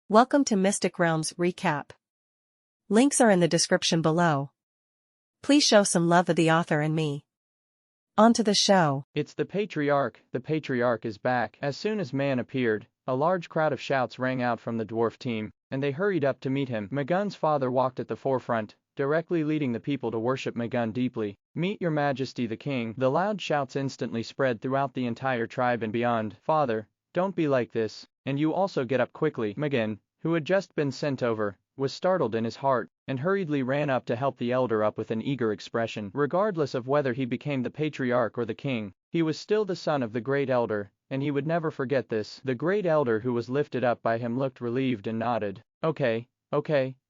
Welcome to Mystic Realms Recap. Links are in the description below. Please show some love of the author and me. On to the show. It's the patriarch. The patriarch is back. As soon as Man appeared, a large crowd of shouts rang out from the dwarf team, and they hurried up to meet him. Magun's father walked at the forefront, directly leading the people to worship Magun deeply. "Meet your majesty the king." The loud shouts instantly spread throughout the entire tribe and beyond. "Father, don't be like this, and you also get up quickly." Magun, who had just been sent over, was startled in his heart, and hurriedly ran up to help the elder up with an eager expression. Regardless of whether he became the patriarch or the king, he was still the son of the great elder, and he would never forget this. The great elder who was lifted up by him looked relieved and nodded. Okay,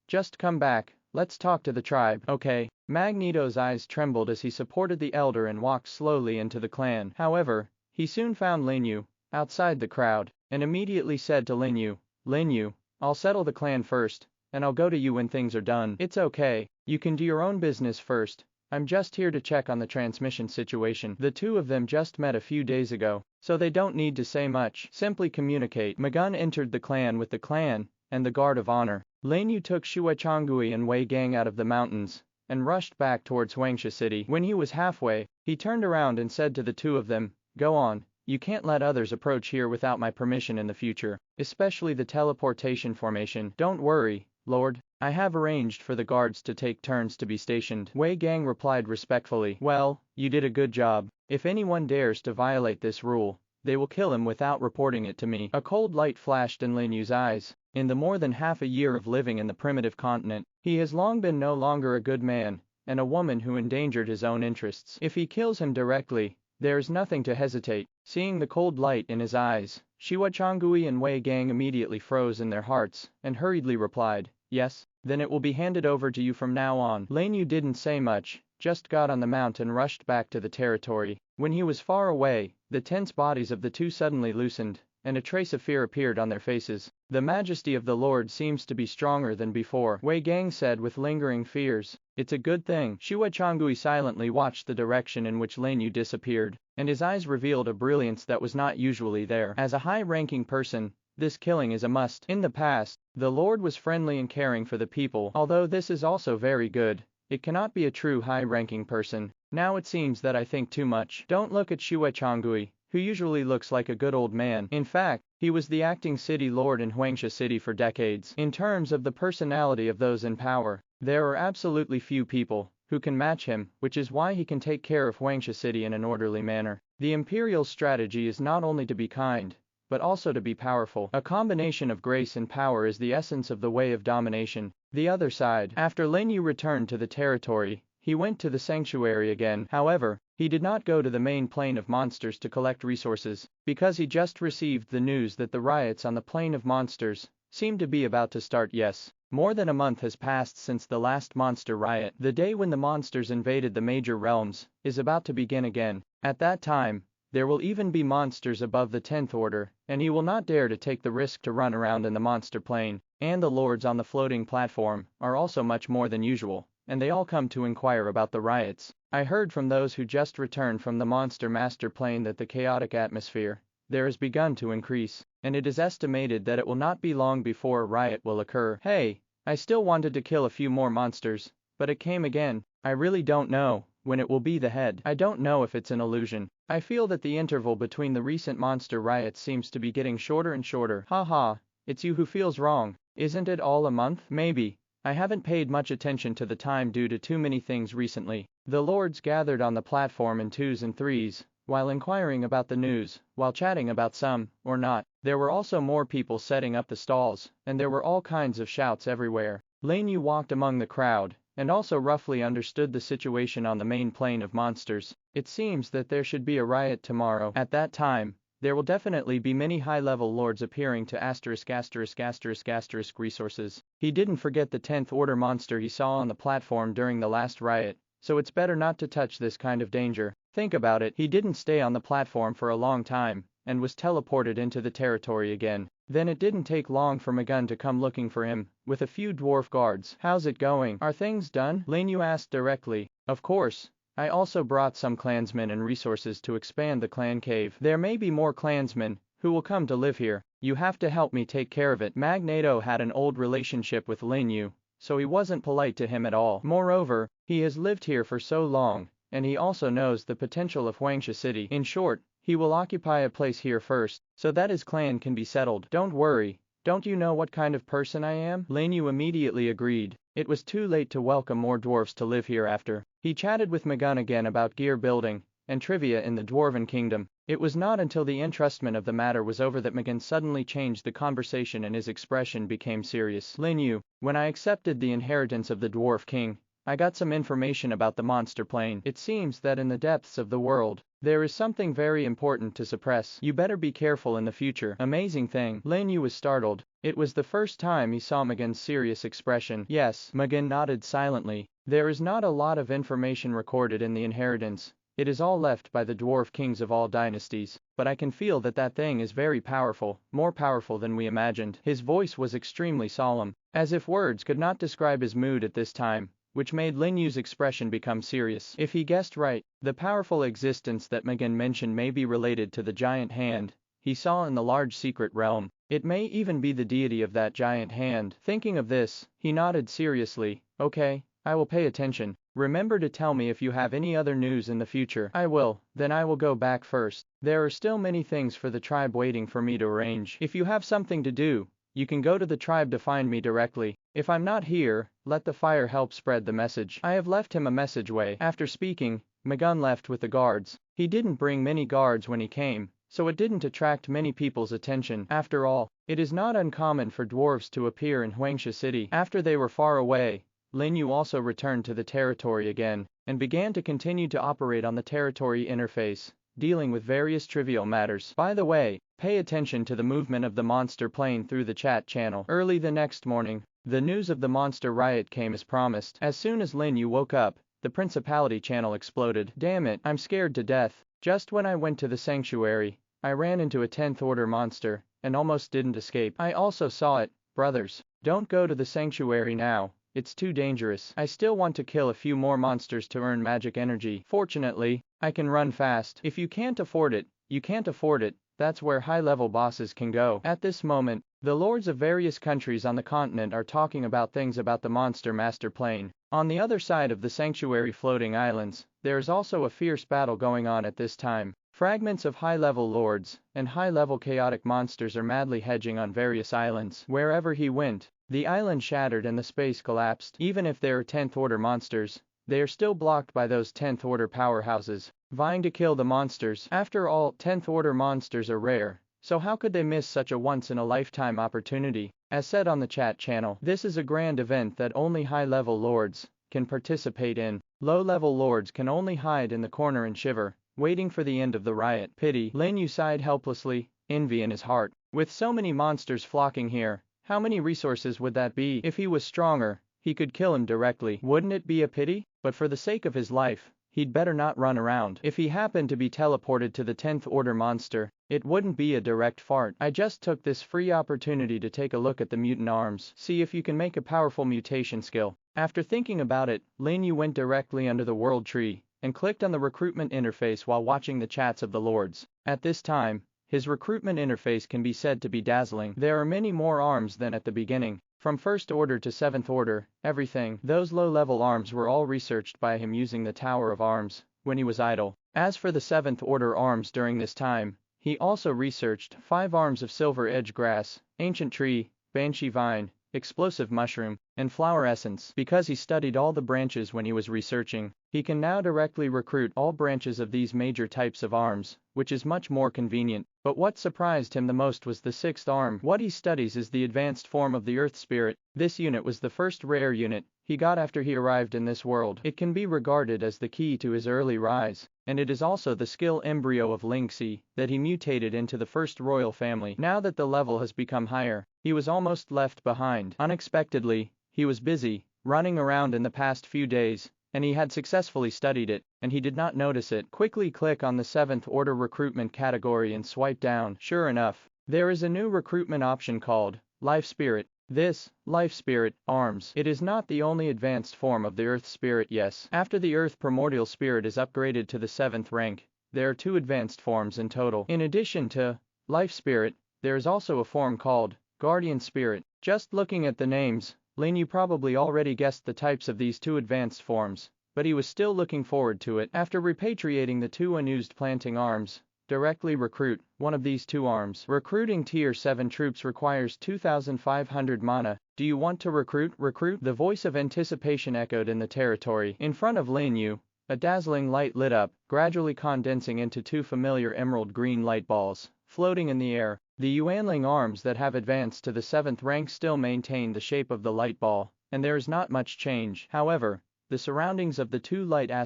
just come back, let's talk to the tribe." "Okay." Magneto's eyes trembled as he supported the elder and walked slowly into the clan. However, he soon found Lin You, outside the crowd, and immediately said to Lin You, "Lin You, I'll settle the clan first, and I'll go to you when things are done." "It's okay, you can do your own business first. I'm just here to check on the transmission situation." The two of them just met a few days ago, so they don't need to say much. Simply communicate. Magun entered the clan with the clan and the guard of honor. Lin Yu took Shuai and Wei Gang out of the mountains and rushed back towards Huangsha City. When he was halfway, he turned around and said to the two of them, "Go on. You can't let others approach here without my permission in the future, especially the teleportation formation." "Don't worry, Lord. I have arranged for the guards to take turns to be stationed." Wei Gang replied respectfully. "Well, you did a good job. If anyone dares to violate this rule, they will kill him without reporting it to me." A cold light flashed in Lin Yu's eyes. In the more than half a year of living in the primitive continent, he has long been no longer a good man, and a woman who endangered his own interests. If he kills him directly, there is nothing to hesitate. Seeing the cold light in his eyes, Shuai and Wei Gang immediately froze in their hearts, and hurriedly replied, "Yes, then it will be handed over to you from now on." Lin Yu didn't say much, just got on the mount and rushed back to the territory. When he was far away, the tense bodies of the two suddenly loosened, and a trace of fear appeared on their faces. "The majesty of the Lord seems to be stronger than before," Wei Gang said with lingering fears. "It's a good thing." Shuai silently watched the direction in which Lin Yu disappeared, and his eyes revealed a brilliance that was not usually there. As a high-ranking person, this killing is a must. In the past, the Lord was friendly and caring for the people. Although this is also very good, it cannot be a true high-ranking person. Now it seems that I think too much. Don't look at Shuai, who usually looks like a good old man. In fact, he was the acting city lord in Huangsha City for decades. In terms of the personality of those in power, there are absolutely few people who can match him, which is why he can take care of Huangsha City in an orderly manner. The imperial strategy is not only to be kind, but also to be powerful. A combination of grace and power is the essence of the way of domination. The other side. After Lin Yu returned to the territory, he went to the sanctuary again. However, he did not go to the main plane of monsters to collect resources, because he just received the news that the riots on the plane of monsters seemed to be about to start. Yes, more than a month has passed since the last monster riot. The day when the monsters invaded the major realms is about to begin again. At that time, there will even be monsters above the 10th order, and he will not dare to take the risk to run around in the monster plane. And the lords on the floating platform are also much more than usual, and they all come to inquire about the riots. I heard from those who just returned from the monster master plane that the chaotic atmosphere there has begun to increase, and it is estimated that it will not be long before a riot will occur. Hey, I still wanted to kill a few more monsters, but it came again. I really don't know when it will be the head. I don't know if it's an illusion. I feel that the interval between the recent monster riots seems to be getting shorter and shorter. Haha, it's you who feels wrong. Isn't it all a month? Maybe. I haven't paid much attention to the time due to too many things recently." The lords gathered on the platform in twos and threes, while inquiring about the news, while chatting about some, or not. There were also more people setting up the stalls, and there were all kinds of shouts everywhere. Lin Yu walked among the crowd, and also roughly understood the situation on the main plane of monsters. It seems that there should be a riot tomorrow. At that time, there will definitely be many high-level lords appearing to **** resources. He didn't forget the 10th order monster he saw on the platform during the last riot, so it's better not to touch this kind of danger. Think about it, he didn't stay on the platform for a long time, and was teleported into the territory again. Then it didn't take long for Magun to come looking for him, with a few dwarf guards. "How's it going? Are things done?" Lin Yu asked directly. "Of course. I also brought some clansmen and resources to expand the clan cave. There may be more clansmen, who will come to live here. You have to help me take care of it. Magneto had an old relationship with Lin You, so he wasn't polite to him at all. Moreover, he has lived here for so long, and he also knows the potential of Huangsha City. In short, he will occupy a place here first, so that his clan can be settled. Don't worry. Don't you know what kind of person I am? Lin You immediately agreed. It was too late to welcome more dwarves to live here after. He chatted with Magun again about gear building and trivia in the Dwarven Kingdom. It was not until the entrustment of the matter was over that Magun suddenly changed the conversation and his expression became serious. Lin You, when I accepted the inheritance of the Dwarf King, I got some information about the monster plane. It seems that in the depths of the world, there is something very important to suppress. You better be careful in the future. Amazing thing. Lin Yu was startled. It was the first time he saw Magun's serious expression. Yes, Magun nodded silently. There is not a lot of information recorded in the inheritance. It is all left by the dwarf kings of all dynasties, but I can feel that that thing is very powerful, more powerful than we imagined. His voice was extremely solemn, as if words could not describe his mood at this time, which made Lin Yu's expression become serious. If he guessed right, the powerful existence that Magun mentioned may be related to the giant hand he saw in the large secret realm. It may even be the deity of that giant hand. Thinking of this, he nodded seriously. Okay, I will pay attention. Remember to tell me if you have any other news in the future. I will. Then I will go back first. There are still many things for the tribe waiting for me to arrange. If you have something to do, you can go to the tribe to find me directly. If I'm not here, let the fire help spread the message. I have left him a message way. After speaking, Magun left with the guards. He didn't bring many guards when he came, so it didn't attract many people's attention. After all, it is not uncommon for dwarves to appear in Huangsha City. After they were far away, Lin Yu also returned to the territory again, and began to continue to operate on the territory interface, dealing with various trivial matters. By the way, pay attention to the movement of the monster plane through the chat channel. Early the next morning, the news of the monster riot came as promised. As soon as Lin Yu woke up, the principality channel exploded. Damn it, I'm scared to death. Just when I went to the sanctuary, I ran into a 10th order monster, and almost didn't escape. I also saw it. Brothers, don't go to the sanctuary now. It's too dangerous. I still want to kill a few more monsters to earn magic energy. Fortunately, I can run fast. If you can't afford it, you can't afford it. That's where high-level bosses can go. At this moment, the lords of various countries on the continent are talking about things about the monster master plane. On the other side of the sanctuary floating islands, there is also a fierce battle going on at this time. Fragments of high-level lords and high-level chaotic monsters are madly hedging on various islands. Wherever he went, the island shattered and the space collapsed. Even if there are 10th order monsters, they are still blocked by those 10th order powerhouses, vying to kill the monsters. After all, 10th order monsters are rare, so how could they miss such a once-in-a-lifetime opportunity? As said on the chat channel, this is a grand event that only high-level lords can participate in. Low-level lords can only hide in the corner and shiver, waiting for the end of the riot. Pity. Lin Yu sighed helplessly, envy in his heart. With so many monsters flocking here, how many resources would that be? If he was stronger, he could kill him directly. Wouldn't it be a pity? But for the sake of his life, he'd better not run around. If he happened to be teleported to the 10th order monster, it wouldn't be a direct fart. I just took this free opportunity to take a look at the mutant arms. See if you can make a powerful mutation skill. After thinking about it, Lin Yu went directly under the world tree and clicked on the recruitment interface while watching the chats of the lords. At this time, his recruitment interface can be said to be dazzling. There are many more arms than at the beginning. From 1st order to 7th order, everything. Those low-level arms were all researched by him using the Tower of Arms when he was idle. As for the 7th order arms during this time, he also researched 5 arms of silver edge grass, ancient tree, banshee vine, explosive mushroom, and flower essence. Because he studied all the branches when he was researching, he can now directly recruit all branches of these major types of arms, which is much more convenient. But what surprised him the most was the 6th arm. What he studies is the advanced form of the Earth Spirit. This unit was the first rare unit he got after he arrived in this world. It can be regarded as the key to his early rise, and it is also the skill embryo of Lingxi that he mutated into the first royal family. Now that the level has become higher, he was almost left behind. Unexpectedly, he was busy running around in the past few days, and he had successfully studied it, and he did not notice it. Quickly click on the 7th order recruitment category and swipe down. Sure enough, there is a new recruitment option called Life Spirit. This, Life Spirit, arms. It is not the only advanced form of the Earth Spirit. Yes. After the Earth Primordial Spirit is upgraded to the 7th rank, there are 2 advanced forms in total. In addition to life spirit. There is also a form called guardian spirit. Just looking at the names, Lin You probably already guessed the types of these two advanced forms, but he was still looking forward to it. After repatriating the two unused planting arms, directly recruit one of these two arms. Recruiting tier 7 troops requires 2,500 mana. Do you want to recruit? Recruit? The voice of anticipation echoed in the territory. In front of Lin You, a dazzling light lit up, gradually condensing into two familiar emerald green light balls, floating in the air. The Yuanling arms that have advanced to the 7th rank still maintain the shape of the light ball, and there is not much change. However, the surroundings of the two light are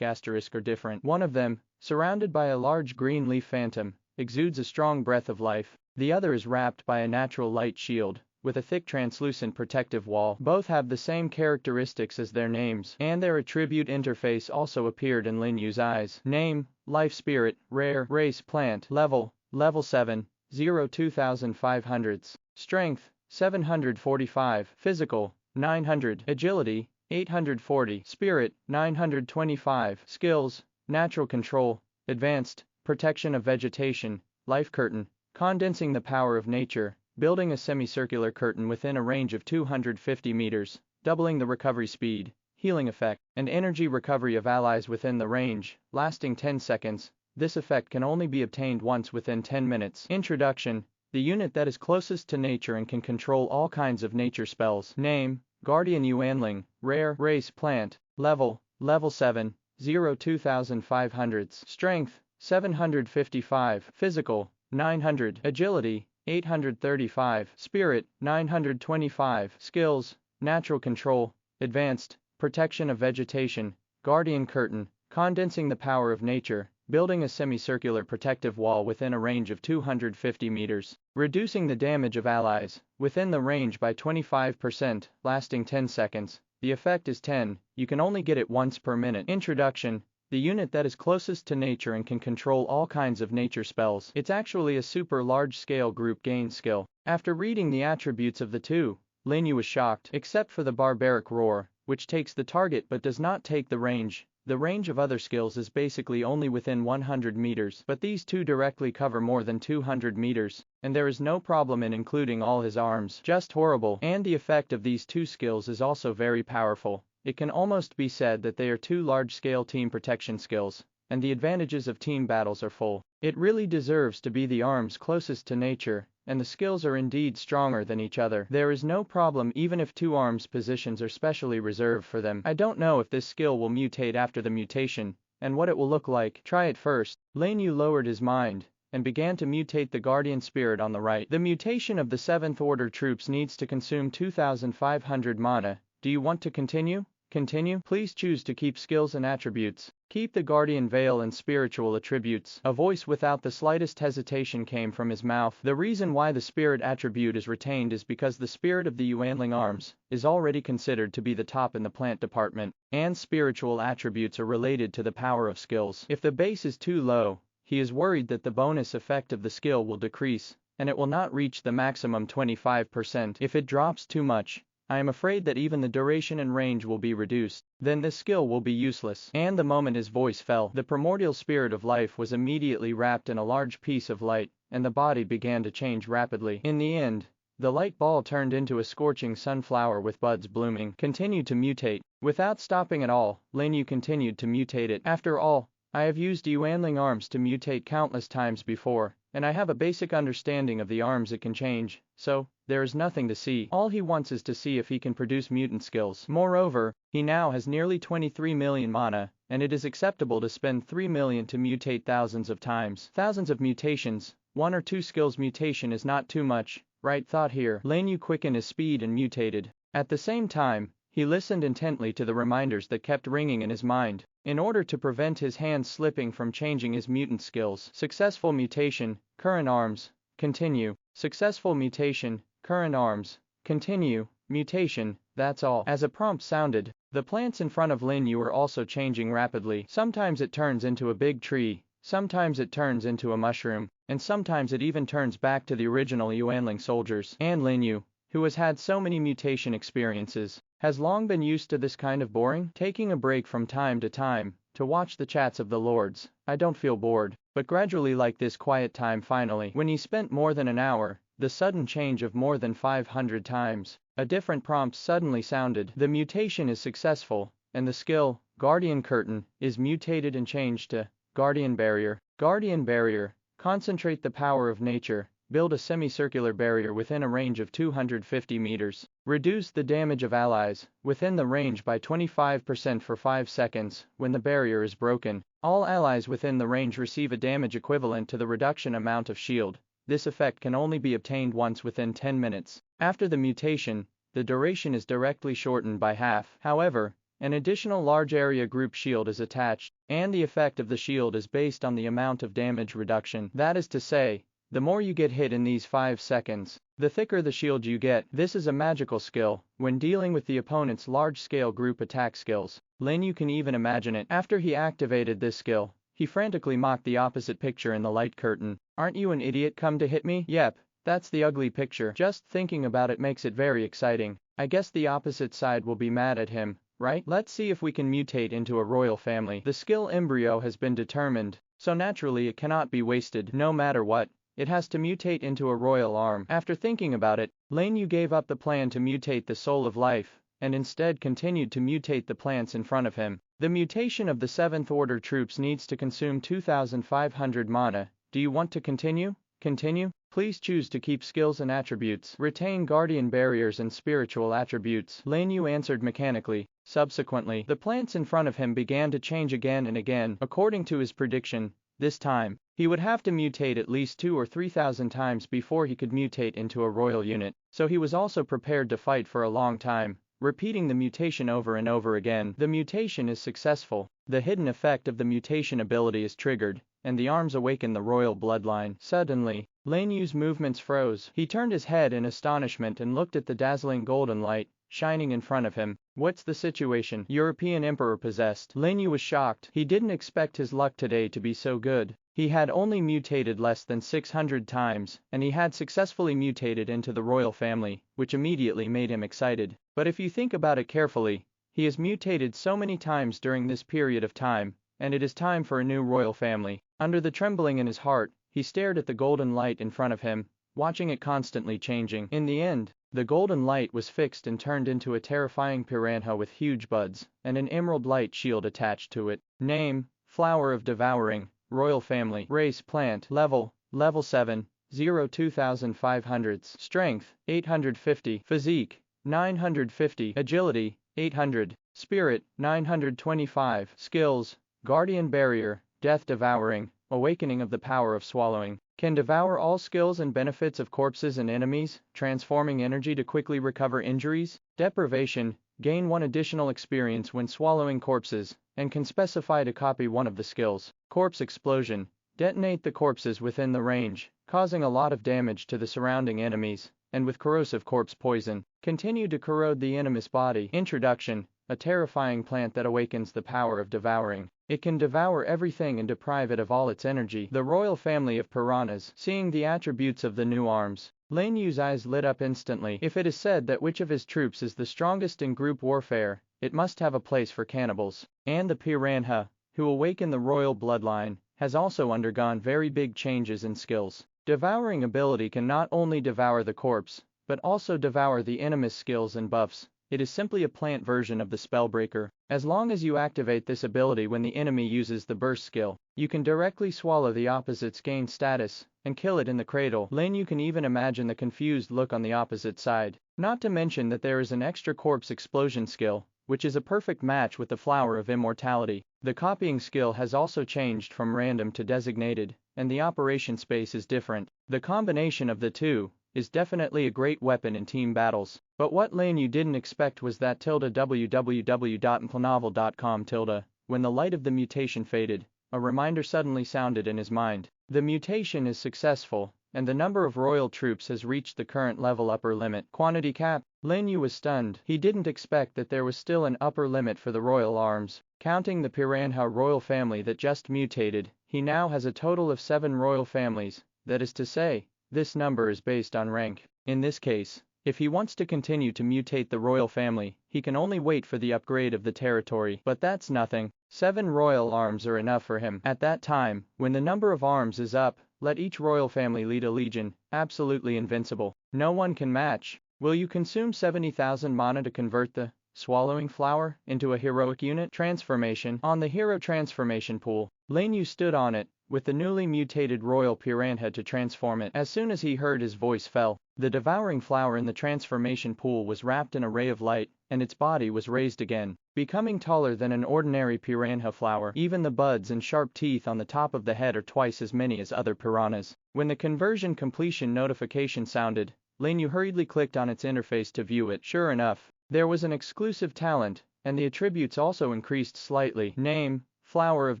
different. One of them, surrounded by a large green leaf phantom, exudes a strong breath of life. The other is wrapped by a natural light shield, with a thick translucent protective wall. Both have the same characteristics as their names, and their attribute interface also appeared in Lin Yu's eyes. Name, Life Spirit, Rare, Race Plant, Level 7, 0-2500. Strength, 745. Physical, 900. Agility, 840. Spirit, 925. Skills, Natural Control, Advanced, Protection of Vegetation, Life Curtain, condensing the power of nature, building a semicircular curtain within a range of 250 meters, doubling the recovery speed, healing effect, and energy recovery of allies within the range, lasting 10 seconds. This effect can only be obtained once within 10 minutes. Introduction: the unit that is closest to nature and can control all kinds of nature spells. Name, Guardian Yuanling, Rare, Race Plant, Level 7, 0-2500. Strength, 755. Physical, 900. Agility, 835. Spirit, 925. Skills, Natural Control, Advanced, Protection of Vegetation, Guardian Curtain, condensing the power of nature, building a semicircular protective wall within a range of 250 meters, reducing the damage of allies within the range by 25%, lasting 10 seconds. The effect is 10, you can only get it once per minute. Introduction: the unit that is closest to nature and can control all kinds of nature spells. It's actually a super large-scale group gain skill. After reading the attributes of the two, Lin Yu was shocked, except for the barbaric roar, which takes the target but does not take the range. The range of other skills is basically only within 100 meters, but these two directly cover more than 200 meters, and there is no problem in including all his arms. Just horrible. And the effect of these two skills is also very powerful. It can almost be said that they are two large-scale team protection skills, and the advantages of team battles are full. It really deserves to be the arms closest to nature, and the skills are indeed stronger than each other. There is no problem even if two arms positions are specially reserved for them. I don't know if this skill will mutate after the mutation, and what it will look like. Try it first. Lin Yu lowered his mind, and began to mutate the Guardian Spirit on the right. The mutation of the 7th Order troops needs to consume 2,500 mana. Do you want to continue? Continue? Please choose to keep skills and attributes. Keep the Guardian Veil and spiritual attributes. A voice without the slightest hesitation came from his mouth. The reason why the spirit attribute is retained is because the spirit of the Yuanling arms is already considered to be the top in the plant department, and spiritual attributes are related to the power of skills. If the base is too low, he is worried that the bonus effect of the skill will decrease, and it will not reach the maximum 25%. If it drops too much, I am afraid that even the duration and range will be reduced. Then this skill will be useless. And the moment his voice fell, the primordial spirit of life was immediately wrapped in a large piece of light, and the body began to change rapidly. In the end, the light ball turned into a scorching sunflower with buds blooming. Continued to mutate. Without stopping at all, Lin Yu continued to mutate it. After all, I have used Yuanling arms to mutate countless times before, and I have a basic understanding of the arms it can change, so there is nothing to see. All he wants is to see if he can produce mutant skills. Moreover, he now has nearly 23 million mana, and it is acceptable to spend 3 million to mutate thousands of times. Thousands of mutations, 1 or 2 skills mutation is not too much, right thought here. Lin Yu quickened his speed and mutated. At the same time, he listened intently to the reminders that kept ringing in his mind, in order to prevent his hands slipping from changing his mutant skills. Successful mutation, current arms, continue. Successful mutation, current arms, continue, mutation, that's all. As a prompt sounded, the plants in front of Lin Yu were also changing rapidly. Sometimes it turns into a big tree, sometimes it turns into a mushroom, and sometimes it even turns back to the original Yuanling soldiers. And Lin Yu, who has had so many mutation experiences, has long been used to this kind of boring. Taking a break from time to time, to watch the chats of the lords. I don't feel bored, but gradually like this quiet time finally. When he spent more than an hour, the sudden change of more than 500 times, a different prompt suddenly sounded. The mutation is successful, and the skill, Guardian Curtain, is mutated and changed to Guardian Barrier. Guardian Barrier. Concentrate the power of nature. Build a semicircular barrier within a range of 250 meters. Reduce the damage of allies within the range by 25% for 5 seconds. When the barrier is broken, all allies within the range receive a damage equivalent to the reduction amount of shield. This effect can only be obtained once within 10 minutes. After the mutation, the duration is directly shortened by half. However, an additional large area group shield is attached, and the effect of the shield is based on the amount of damage reduction. That is to say, the more you get hit in these 5 seconds, the thicker the shield you get. This is a magical skill when dealing with the opponent's large-scale group attack skills. Lin You can even imagine it. After he activated this skill, he frantically mocked the opposite picture in the light curtain. Aren't you an idiot, come to hit me? Yep, that's the ugly picture. Just thinking about it makes it very exciting. I guess the opposite side will be mad at him, right? Let's see if we can mutate into a royal family. The skill embryo has been determined, so naturally it cannot be wasted. No matter what, it has to mutate into a royal arm. After thinking about it, Lin You gave up the plan to mutate the soul of life, and instead continued to mutate the plants in front of him. The mutation of the 7th order troops needs to consume 2,500 mana. Do you want to continue? Continue? Please choose to keep skills and attributes. Retain guardian barriers and spiritual attributes. Lin You answered mechanically. Subsequently, the plants in front of him began to change again and again. According to his prediction, this time, he would have to mutate at least 2,000 or 3,000 times before he could mutate into a royal unit. So he was also prepared to fight for a long time, repeating the mutation over and over again. The mutation is successful. The hidden effect of the mutation ability is triggered, and the arms awaken the royal bloodline. Suddenly, Lin Yu's movements froze. He turned his head in astonishment and looked at the dazzling golden light shining in front of him. What's the situation? European Emperor possessed. Lin You was shocked. He didn't expect his luck today to be so good. He had only mutated less than 600 times, and he had successfully mutated into the royal family, which immediately made him excited. But if you think about it carefully, he has mutated so many times during this period of time, and it is time for a new royal family. Under the trembling in his heart, he stared at the golden light in front of him, watching it constantly changing. In the end, the golden light was fixed and turned into a terrifying piranha with huge buds, and an emerald light shield attached to it. Name, Flower of Devouring, Royal Family. Race Plant. Level 7, 2500. Strength, 850. Physique, 950. Agility, 800. Spirit, 925. Skills, Guardian Barrier, Death Devouring, Awakening of the Power of Swallowing. Can devour all skills and benefits of corpses and enemies, transforming energy to quickly recover injuries. Deprivation, gain 1 additional experience when swallowing corpses, and can specify to copy one of the skills. Corpse Explosion, detonate the corpses within the range, causing a lot of damage to the surrounding enemies, and with corrosive corpse poison, continue to corrode the enemy's body. Introduction, a terrifying plant that awakens the power of devouring. It can devour everything and deprive it of all its energy. The royal family of piranhas. Seeing the attributes of the new arms, Lin Yu's eyes lit up instantly. If it is said that which of his troops is the strongest in group warfare, it must have a place for cannibals. And the piranha, who awaken the royal bloodline, has also undergone very big changes in skills. Devouring ability can not only devour the corpse, but also devour the enemy's skills and buffs. It is simply a plant version of the Spellbreaker. As long as you activate this ability when the enemy uses the burst skill, you can directly swallow the opposite's gain status, and kill it in the cradle. Lin You can even imagine the confused look on the opposite side. Not to mention that there is an extra corpse explosion skill, which is a perfect match with the Flower of Immortality. The copying skill has also changed from random to designated, and the operation space is different. The combination of the two is definitely a great weapon in team battles. But what Lin You didn't expect was that www.ManhwaRecap. When the light of the mutation faded, a reminder suddenly sounded in his mind. The mutation is successful, and the number of royal troops has reached the current level upper limit. Quantity cap. Lin You was stunned. He didn't expect that there was still an upper limit for the royal arms. Counting the piranha royal family that just mutated, he now has a total of 7 royal families. That is to say, this number is based on rank. In this case, if he wants to continue to mutate the royal family, he can only wait for the upgrade of the territory. But that's nothing. 7 royal arms are enough for him. At that time, when the number of arms is up, let each royal family lead a legion, absolutely invincible. No one can match. Will you consume 70,000 mana to convert the swallowing flower into a heroic unit? Transformation. On the hero transformation pool, Lin You stood on it, with the newly mutated royal piranha to transform it. As soon as he heard his voice fell, the devouring flower in the transformation pool was wrapped in a ray of light, and its body was raised again, becoming taller than an ordinary piranha flower. Even the buds and sharp teeth on the top of the head are twice as many as other piranhas. When the conversion completion notification sounded, Lin You hurriedly clicked on its interface to view it. Sure enough, there was an exclusive talent, and the attributes also increased slightly. Name, Flower of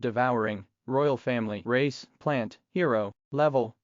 Devouring, Royal Family, Race, Plant, Hero, Level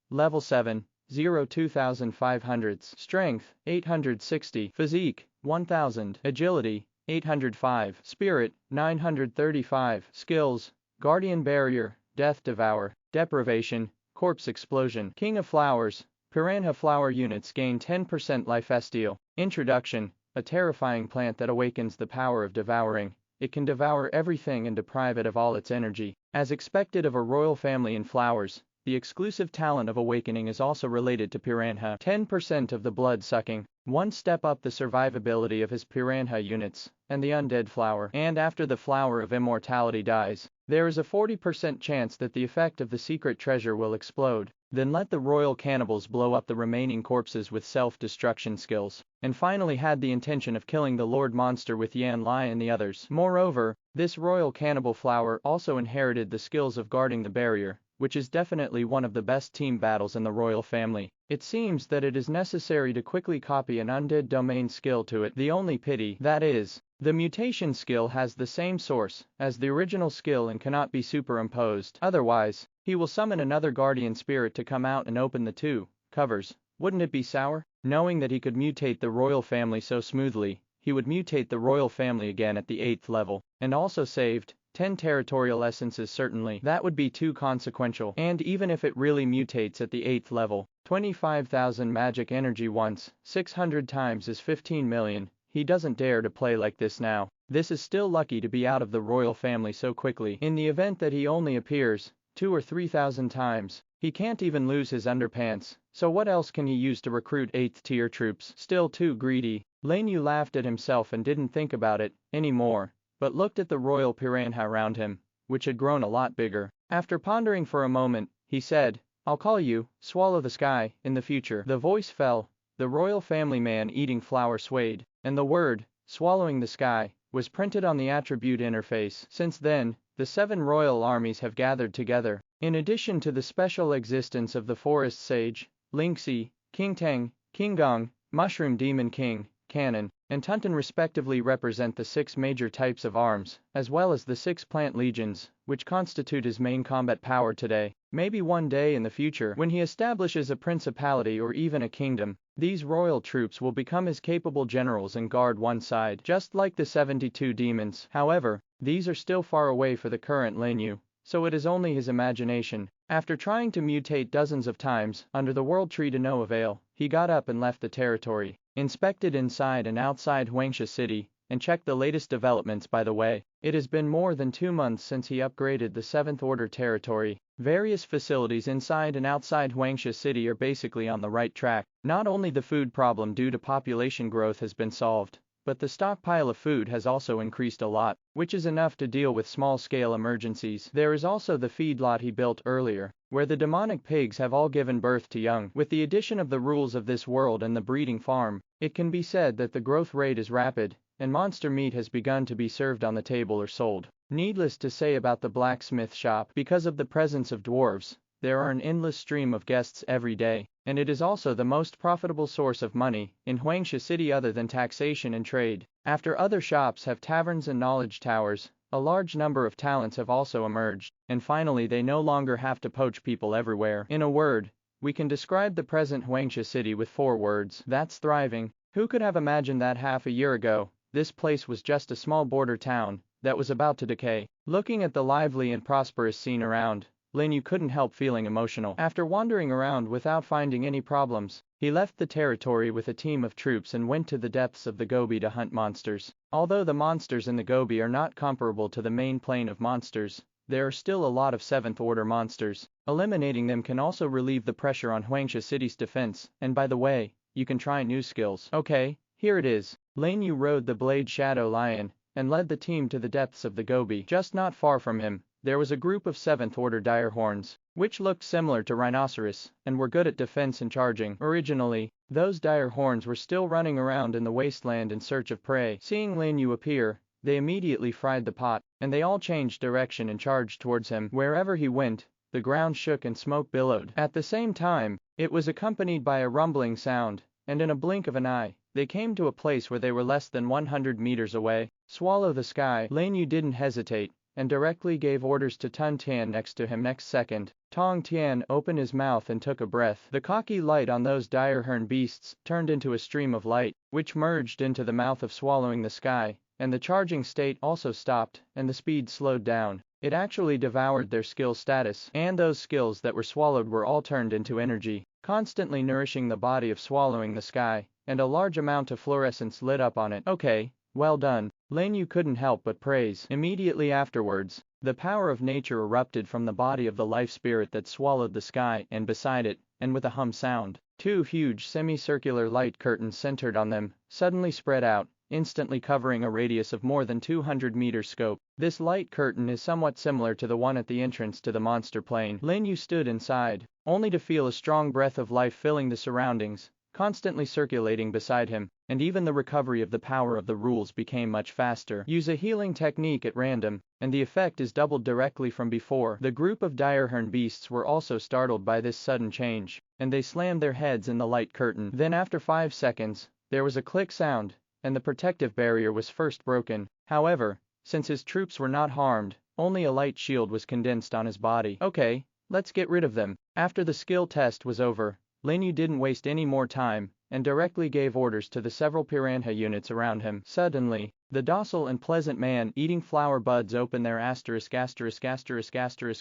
7, 2500, Strength, 860, Physique, 1000, Agility, 805, Spirit, 935, Skills, Guardian Barrier, Death Devour, Deprivation, Corpse Explosion. King of Flowers, Piranha Flower units gain 10% lifesteal. Introduction, a terrifying plant that awakens the power of devouring. It can devour everything and deprive it of all its energy. As expected of a royal family in flowers, the exclusive talent of awakening is also related to piranha. 10% of the blood sucking. One step up the survivability of his piranha units, and the undead flower. And after the flower of immortality dies, there is a 40% chance that the effect of the secret treasure will explode. Then let the royal cannibals blow up the remaining corpses with self-destruction skills, and finally had the intention of killing the Lord Monster with Yan Lai and the others. Moreover, this royal cannibal flower also inherited the skills of guarding the barrier, which is definitely one of the best team battles in the royal family. It seems that it is necessary to quickly copy an undead domain skill to it. The only pity, that is, the mutation skill has the same source as the original skill and cannot be superimposed. Otherwise, he will summon another guardian spirit to come out and open the two covers. Wouldn't it be sour? Knowing that he could mutate the royal family so smoothly, he would mutate the royal family again at the 8th level, and also saved 10 territorial essences. Certainly, that would be too consequential. And even if it really mutates at the 8th level, 25,000 magic energy once, 600 times is 15 million. He doesn't dare to play like this now. This is still lucky to be out of the royal family so quickly. In the event that he only appears 2,000 or 3,000 times, he can't even lose his underpants, so what else can he use to recruit 8th tier troops? Still too greedy. Lin You laughed at himself and didn't think about it anymore, but looked at the royal piranha around him, which had grown a lot bigger. After pondering for a moment, he said, "I'll call you Swallow the Sky in the future." The voice fell, the royal family man eating flower swayed, and the word, swallowing the sky, was printed on the attribute interface. Since then, the 7 royal armies have gathered together. In addition to the special existence of the Forest Sage, Lingxi, King Teng, King Gong, Mushroom Demon King, Cannon, and Tunton respectively represent the 6 major types of arms, as well as the 6 plant legions, which constitute his main combat power today. Maybe one day in the future, when he establishes a principality or even a kingdom, these royal troops will become his capable generals and guard one side, just like the 72 demons. However, these are still far away for the current Lin You, so it is only his imagination. After trying to mutate dozens of times, under the world tree to no avail, he got up and left the territory, inspected inside and outside Huangsha City, and checked the latest developments. By the way, it has been more than 2 months since he upgraded the 7th Order territory. Various facilities inside and outside Huangsha City are basically on the right track. Not only the food problem due to population growth has been solved, but the stockpile of food has also increased a lot, which is enough to deal with small-scale emergencies. There is also the feedlot he built earlier, where the demonic pigs have all given birth to young. With the addition of the rules of this world and the breeding farm, it can be said that the growth rate is rapid, and monster meat has begun to be served on the table or sold. Needless to say about the blacksmith shop, because of the presence of dwarves, there are an endless stream of guests every day, and it is also the most profitable source of money in Huangsha City other than taxation and trade. After other shops have taverns and knowledge towers, a large number of talents have also emerged, and finally they no longer have to poach people everywhere. In a word, we can describe the present Huangsha City with 4 words. That's thriving. Who could have imagined that half a year ago, this place was just a small border town that was about to decay? Looking at the lively and prosperous scene around, Lin You couldn't help feeling emotional. After wandering around without finding any problems, he left the territory with a team of troops and went to the depths of the Gobi to hunt monsters. Although the monsters in the Gobi are not comparable to the main plane of monsters, there are still a lot of 7th order monsters. Eliminating them can also relieve the pressure on Huangsha City's defense, and by the way, you can try new skills. Okay, here it is. Lin You rode the Blade Shadow Lion, and led the team to the depths of the Gobi. Just not far from him, there was a group of 7th order dire horns, which looked similar to rhinoceros, and were good at defense and charging. Originally, those dire horns were still running around in the wasteland in search of prey. Seeing Lin You appear, they immediately fried the pot, and they all changed direction and charged towards him. Wherever he went, the ground shook and smoke billowed. At the same time, it was accompanied by a rumbling sound, and in a blink of an eye, they came to a place where they were less than 100 meters away. Swallow the sky. Lin You didn't hesitate, and directly gave orders to Tun Tian next to him. Next second, Tong Tian opened his mouth and took a breath. The cocky light on those dire horn beasts turned into a stream of light, which merged into the mouth of swallowing the sky, and the charging state also stopped, and the speed slowed down. It actually devoured their skill status, and those skills that were swallowed were all turned into energy, constantly nourishing the body of swallowing the sky, and a large amount of fluorescence lit up on it. Okay, well done. Lin You couldn't help but praise. Immediately afterwards, the power of nature erupted from the body of the life spirit that swallowed the sky, and beside it, and with a hum sound, 2 huge semicircular light curtains centered on them, suddenly spread out, instantly covering a radius of more than 200 meters scope. This light curtain is somewhat similar to the one at the entrance to the monster plane. Lin You stood inside, only to feel a strong breath of life filling the surroundings, constantly circulating beside him, and even the recovery of the power of the rules became much faster. Use a healing technique at random, and the effect is doubled directly from before. The group of direhorn beasts were also startled by this sudden change, and they slammed their heads in the light curtain. Then after 5 seconds, there was a click sound, and the protective barrier was first broken. However, since his troops were not harmed, only a light shield was condensed on his body. Okay, let's get rid of them. After the skill test was over, Lin You didn't waste any more time, and directly gave orders to the several piranha units around him. Suddenly, the docile and pleasant man eating flower buds opened their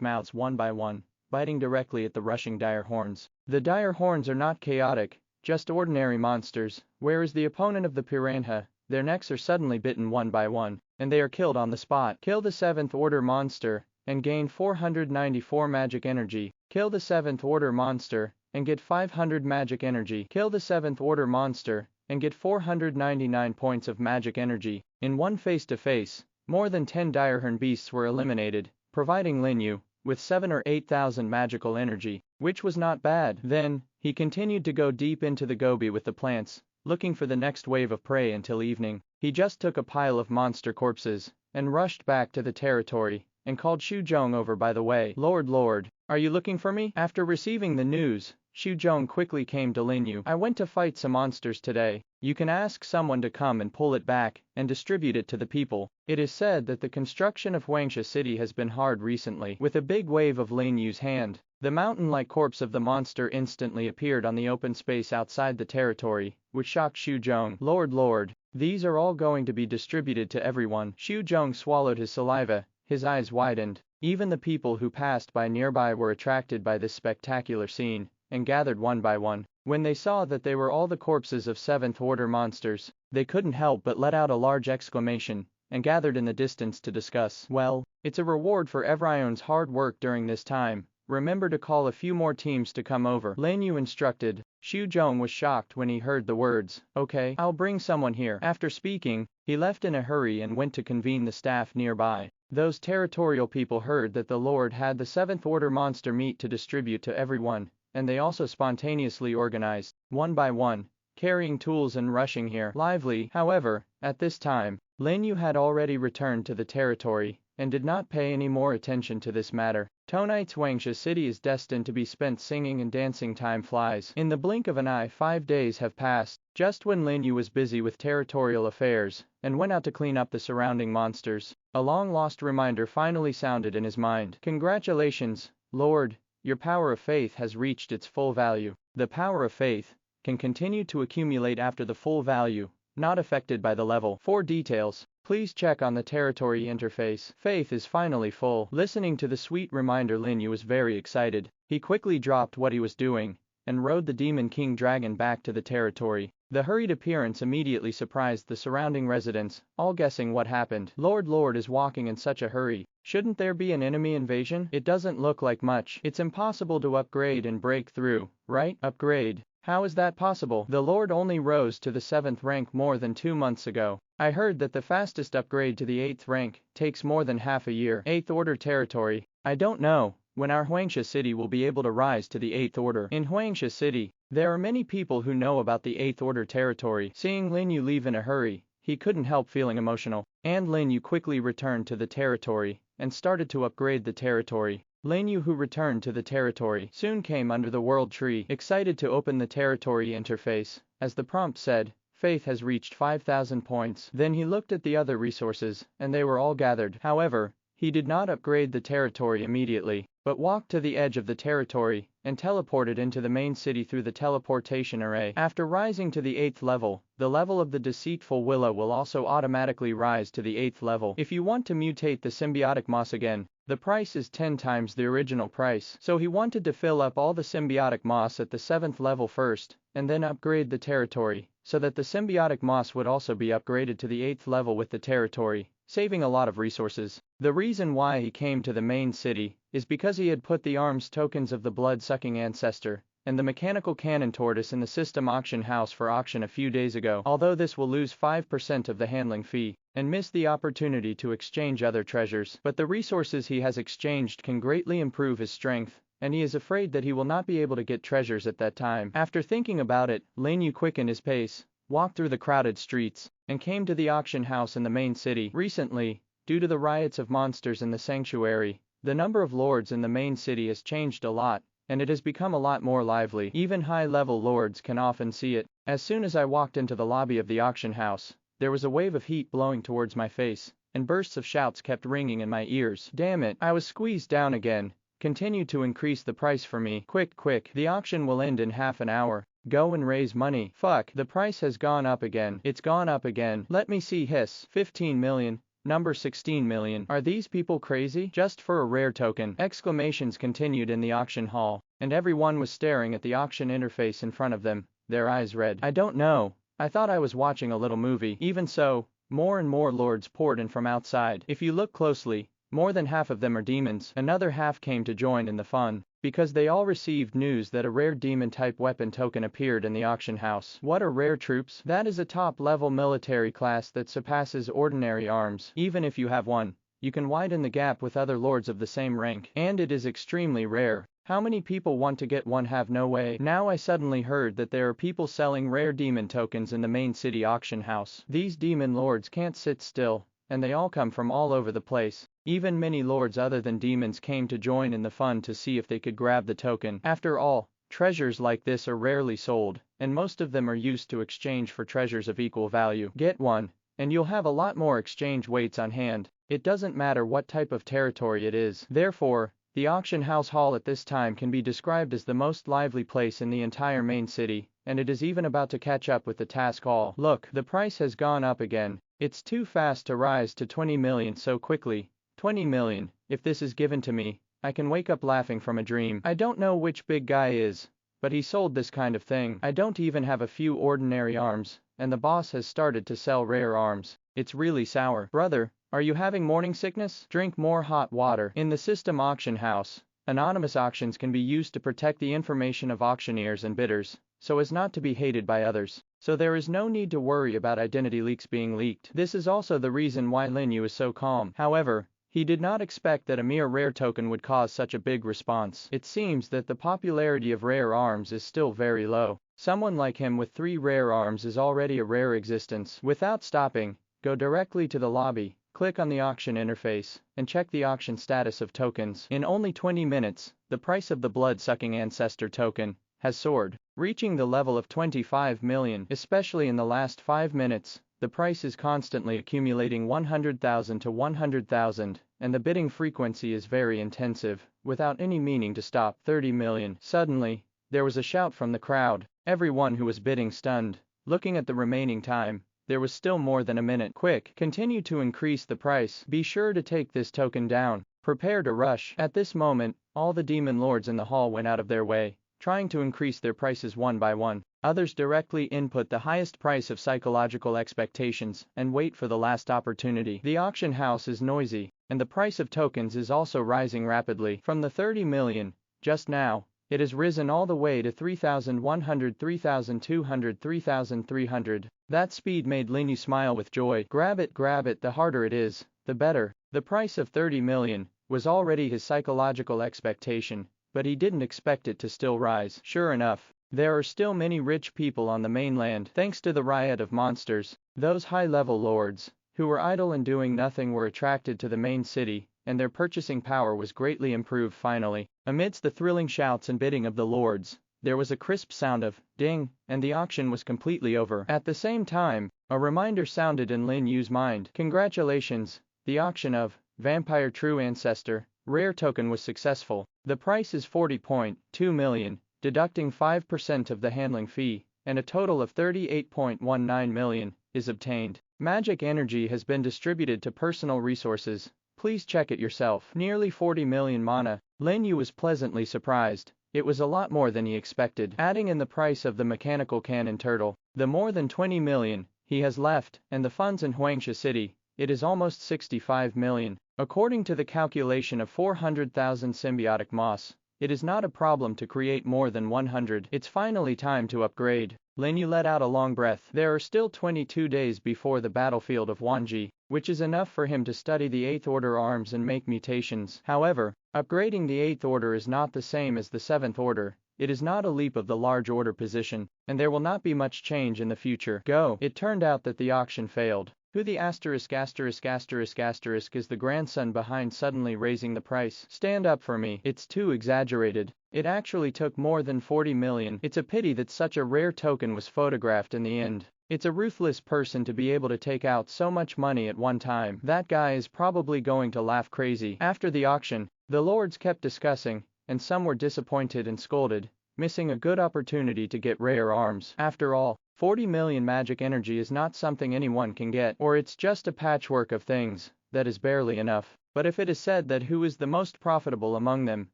mouths one by one, biting directly at the rushing dire horns. The dire horns are not chaotic, just ordinary monsters, whereas the opponent of the piranha, their necks are suddenly bitten one by one, and they are killed on the spot. Kill the 7th order monster, and gain 494 magic energy. Kill the 7th order monster, and get 500 magic energy. Kill the 7th order monster, and get 499 points of magic energy. In one face-to-face, more than 10 direhorn beasts were eliminated, providing Lin You with 7 or 8,000 magical energy, which was not bad. Then, he continued to go deep into the Gobi with the plants, looking for the next wave of prey until evening. He just took a pile of monster corpses, and rushed back to the territory, and called Xu Zhong over. By the way, Lord, are you looking for me? After receiving the news, Xu Zhong quickly came to Lin You. I went to fight some monsters today. You can ask someone to come and pull it back, and distribute it to the people. It is said that the construction of Huangsha City has been hard recently. With a big wave of Lin Yu's hand, the mountain-like corpse of the monster instantly appeared on the open space outside the territory, which shocked Xu Zhong. Lord, these are all going to be distributed to everyone. Xu Zhong swallowed his saliva, his eyes widened. Even the people who passed by nearby were attracted by this spectacular scene, and gathered one by one. When they saw that they were all the corpses of 7th order monsters, they couldn't help but let out a large exclamation, and gathered in the distance to discuss. Well, it's a reward for everyone's hard work during this time. Remember to call a few more teams to come over. Lin You instructed. Xu Zhong was shocked when he heard the words. Okay, I'll bring someone here. After speaking, he left in a hurry and went to convene the staff nearby. Those territorial people heard that the Lord had the 7th order monster meat to distribute to everyone, and they also spontaneously organized, one by one, carrying tools and rushing here. Lively, however, at this time, Lin You had already returned to the territory, and did not pay any more attention to this matter. Tonight's Huangsha City is destined to be spent singing and dancing. Time flies. In the blink of an eye 5 days have passed. Just when Lin You was busy with territorial affairs, and went out to clean up the surrounding monsters, a long-lost reminder finally sounded in his mind. Congratulations, Lord, your power of faith has reached its full value. The power of faith can continue to accumulate after the full value, not affected by the level. For details, Please check on the territory interface. Faith is finally full. Listening to the sweet reminder, Lin You was very excited. He quickly dropped what he was doing and rode the Demon King Dragon back to the territory. The hurried appearance immediately surprised the surrounding residents, all guessing what happened. Lord is walking in such a hurry. Shouldn't there be an enemy invasion? It doesn't look like much. It's impossible to upgrade and break through, right? Upgrade? How is that possible? The Lord only rose to the 7th rank more than 2 months ago. I heard that the fastest upgrade to the 8th rank takes more than half a year. 8th order territory. I don't know when our Huangsha city will be able to rise to the 8th order. In Huangsha city, there are many people who know about the 8th order territory. Seeing Lin You leave in a hurry, he couldn't help feeling emotional. And Lin You quickly returned to the territory and started to upgrade the territory. Lin You, who returned to the territory, soon came under the world tree, excited to open the territory interface. As the prompt said, Faith has reached 5,000 points. Then he looked at the other resources, and they were all gathered. However, he did not upgrade the territory immediately, but walked to the edge of the territory and teleported into the main city through the teleportation array. After rising to the 8th level, the level of the deceitful Willow will also automatically rise to the 8th level. If you want to mutate the symbiotic moss again, the price is 10 times the original price. So he wanted to fill up all the symbiotic moss at the 7th level first, and then upgrade the territory, so that the symbiotic moss would also be upgraded to the 8th level with the territory, saving a lot of resources. The reason why he came to the main city is because he had put the arms tokens of the blood-sucking ancestor and the mechanical cannon tortoise in the system auction house for auction a few days ago. Although this will lose 5% of the handling fee and miss the opportunity to exchange other treasures, but the resources he has exchanged can greatly improve his strength, and he is afraid that he will not be able to get treasures at that time. After thinking about it, Lin You quickened his pace, walked through the crowded streets, and came to the auction house in the main city. Recently, due to the riots of monsters in the sanctuary, the number of lords in the main city has changed a lot, and it has become a lot more lively. Even high-level lords can often see it. As soon as I walked into the lobby of the auction house, there was a wave of heat blowing towards my face, and bursts of shouts kept ringing in my ears. Damn it, I was squeezed down again. Continue to increase the price for me. Quick, the auction will end in half an hour. Go and raise money. Fuck, the price has gone up again. It's gone up again. Let me see. Hiss. 15 million. Number 16 million. Are these people crazy? Just for a rare token. Exclamations continued in the auction hall, and everyone was staring at the auction interface in front of them, their eyes red. I don't know. I thought I was watching a little movie. Even so, more and more lords poured in from outside. If you look closely, more than half of them are demons. Another half came to join in the fun, because they all received news that a rare demon-type weapon token appeared in the auction house. What are rare troops? That is a top-level military class that surpasses ordinary arms. Even if you have one, you can widen the gap with other lords of the same rank, and it is extremely rare. How many people want to get one? Have no way. Now I suddenly heard that there are people selling rare demon tokens in the main city auction house. These demon lords can't sit still, and they all come from all over the place. Even many lords other than demons came to join in the fun to see if they could grab the token. After all, treasures like this are rarely sold, and most of them are used to exchange for treasures of equal value. Get one, and you'll have a lot more exchange weights on hand. It doesn't matter what type of territory it is. Therefore, the auction house hall at this time can be described as the most lively place in the entire main city, and it is even about to catch up with the task hall. Look, the price has gone up again. It's too fast to rise to 20 million so quickly. 20 million, if this is given to me, I can wake up laughing from a dream. I don't know which big guy is, but he sold this kind of thing. I don't even have a few ordinary arms, and the boss has started to sell rare arms. It's really sour. Brother, are you having morning sickness? Drink more hot water. In the system auction house, anonymous auctions can be used to protect the information of auctioneers and bidders, so as not to be hated by others. So there is no need to worry about identity leaks being leaked. This is also the reason why Lin You is so calm. However, he did not expect that a mere rare token would cause such a big response. It seems that the popularity of rare arms is still very low. Someone like him with 3 rare arms is already a rare existence. Without stopping, go directly to the lobby, click on the auction interface, and check the auction status of tokens. In only 20 minutes, the price of the blood-sucking ancestor token has soared, reaching the level of 25 million. Especially in the last 5 minutes, the price is constantly accumulating 100,000 to 100,000, and the bidding frequency is very intensive, without any meaning to stop. 30 million. Suddenly, there was a shout from the crowd. Everyone who was bidding stunned. Looking at the remaining time, there was still more than a minute. Quick, continue to increase the price. Be sure to take this token down. Prepare to rush. At this moment, all the demon lords in the hall went out of their way, trying to increase their prices one by one. Others directly input the highest price of psychological expectations and wait for the last opportunity. The auction house is noisy, and the price of tokens is also rising rapidly. From the 30 million, just now, it has risen all the way to 3,100, 3,200, 3,300. That speed made Lin You smile with joy. Grab it, the harder it is, the better. The price of 30 million was already his psychological expectation, but he didn't expect it to still rise. Sure enough, there are still many rich people on the mainland thanks to the riot of monsters. Those high-level lords, who were idle and doing nothing, were attracted to the main city, and their purchasing power was greatly improved finally. Amidst the thrilling shouts and bidding of the lords, there was a crisp sound of ding, and the auction was completely over. At the same time, a reminder sounded in Lin Yu's mind. Congratulations, the auction of Vampire True Ancestor rare token was successful. The price is 40.2 million, deducting 5% of the handling fee, and a total of 38.19 million is obtained. Magic energy has been distributed to personal resources. Please check it yourself. Nearly 40 million mana. Lin Yu was pleasantly surprised. It was a lot more than he expected. Adding in the price of the mechanical cannon turtle, the more than 20 million he has left, and the funds in Huangsha City, it is almost 65 million. According to the calculation of 400,000 symbiotic moss, it is not a problem to create more than 100. It's finally time to upgrade. Lin Yu let out a long breath. There are still 22 days before the battlefield of Wanji, which is enough for him to study the 8th Order arms and make mutations. However, upgrading the 8th Order is not the same as the 7th Order. It is not a leap of the large order position, and there will not be much change in the future. Go. It turned out that the auction failed. Who the asterisk is the grandson behind suddenly raising the price? Stand up for me. It's too exaggerated. It actually took more than 40 million. It's a pity that such a rare token was photographed in the end. It's a ruthless person to be able to take out so much money at one time. That guy is probably going to laugh crazy. After the auction, the lords kept discussing, and some were disappointed and scolded, missing a good opportunity to get rare arms. After all, 40 million magic energy is not something anyone can get, or it's just a patchwork of things that is barely enough. But if it is said that who is the most profitable among them,